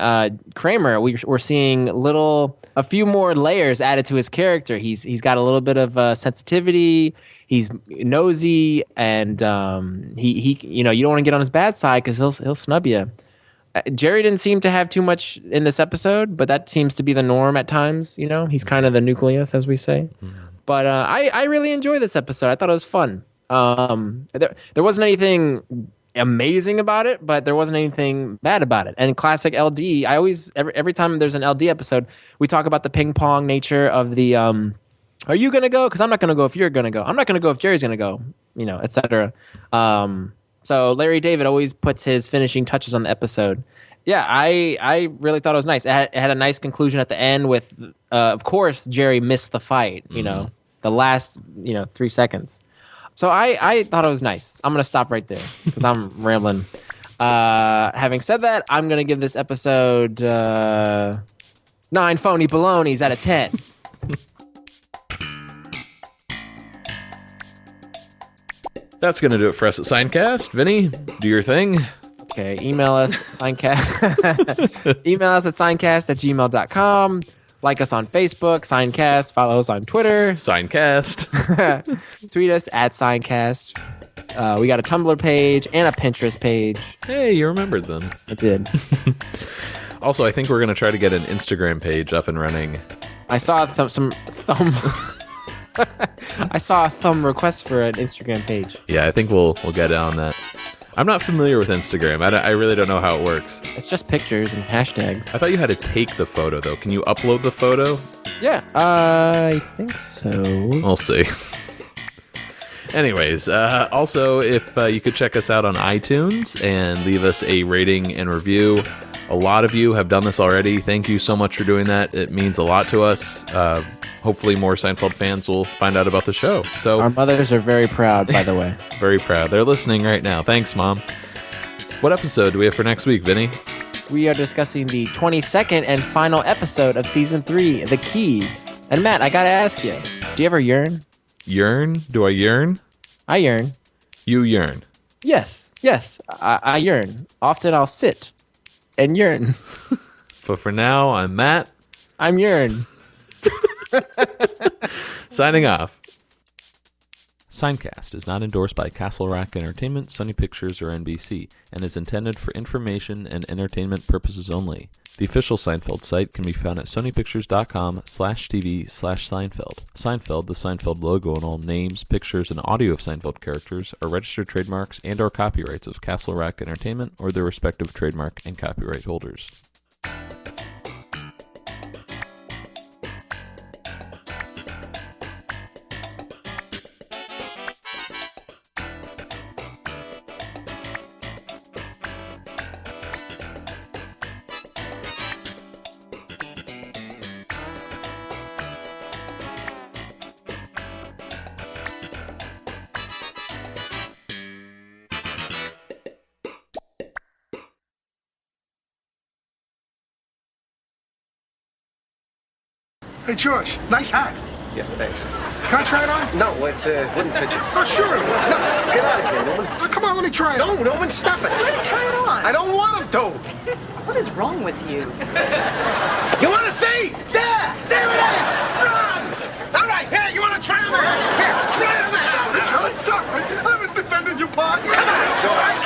Kramer, we're seeing a few more layers added to his character. He's got a little bit of sensitivity. He's nosy, and he you don't want to get on his bad side because he'll snub you. Jerry didn't seem to have too much in this episode, but that seems to be the norm at times. He's kind of the nucleus, as we say. Mm-hmm. But I really enjoyed this episode. I thought it was fun. There wasn't anything amazing about it, but there wasn't anything bad about it. And classic LD, I always every time there's an LD episode, we talk about the ping pong nature of the are you gonna go? Because I'm not gonna go if you're gonna go. I'm not gonna go if Jerry's gonna go. Etc. So Larry David always puts his finishing touches on the episode. Yeah, I really thought it was nice. It had a nice conclusion at the end with, of course, Jerry missed the fight. The last 3 seconds. So I thought it was nice. I'm going to stop right there because I'm rambling. Having said that, I'm going to give this episode 9 phony balonies out of 10. That's going to do it for us at Seincast. Vinny, do your thing. Okay, email us, Seincast. Email us at Seincast@gmail.com. Like us on Facebook, Seincast. Follow us on Twitter, Seincast. Tweet us at Seincast. We got a Tumblr page and a Pinterest page. Hey, you remembered them. I did. Also, I think we're going to try to get an Instagram page up and running. I saw some thumb. I saw a thumb request for an Instagram page. Yeah, I think we'll get on that. I'm not familiar with Instagram. I really don't know how it works. It's just pictures and hashtags. I thought you had to take the photo, though. Can you upload the photo? Yeah, I think so. We'll see. Anyways, also, if you could check us out on iTunes and leave us a rating and review. A lot of you have done this already. Thank you so much for doing that. It means a lot to us. Hopefully more Seinfeld fans will find out about the show. So our mothers are very proud, by the way. Very proud. They're listening right now. Thanks, Mom. What episode do we have for next week, Vinny? We are discussing the 22nd and final episode of Season 3, The Keys. And Matt, I gotta ask you, do you ever yearn? Yearn? Do I yearn? I yearn. You yearn? Yes. Yes, I yearn. Often I'll sit and yearn. But for now, I'm Matt. I'm yearn. Signing off. Seincast is not endorsed by Castle Rock Entertainment, Sony Pictures, or NBC, and is intended for information and entertainment purposes only. The official Seinfeld site can be found at sonypictures.com/TV/Seinfeld. Seinfeld, the Seinfeld logo, and all names, pictures, and audio of Seinfeld characters are registered trademarks and/or copyrights of Castle Rock Entertainment or their respective trademark and copyright holders. Hey, George, nice hat. Yeah, thanks. Can I try it on? No, it wouldn't fit you. Oh, sure it would. No, get out of here, Norman. Oh, come on, let me try it. No, Norman, stop it. Let him try it on. I don't want him to. What is wrong with you? You want to see? There it is. Run! All right, here, you want to try it on the hat? Here, try it on the hat. Stop. I was defending your pocket. Come on, George.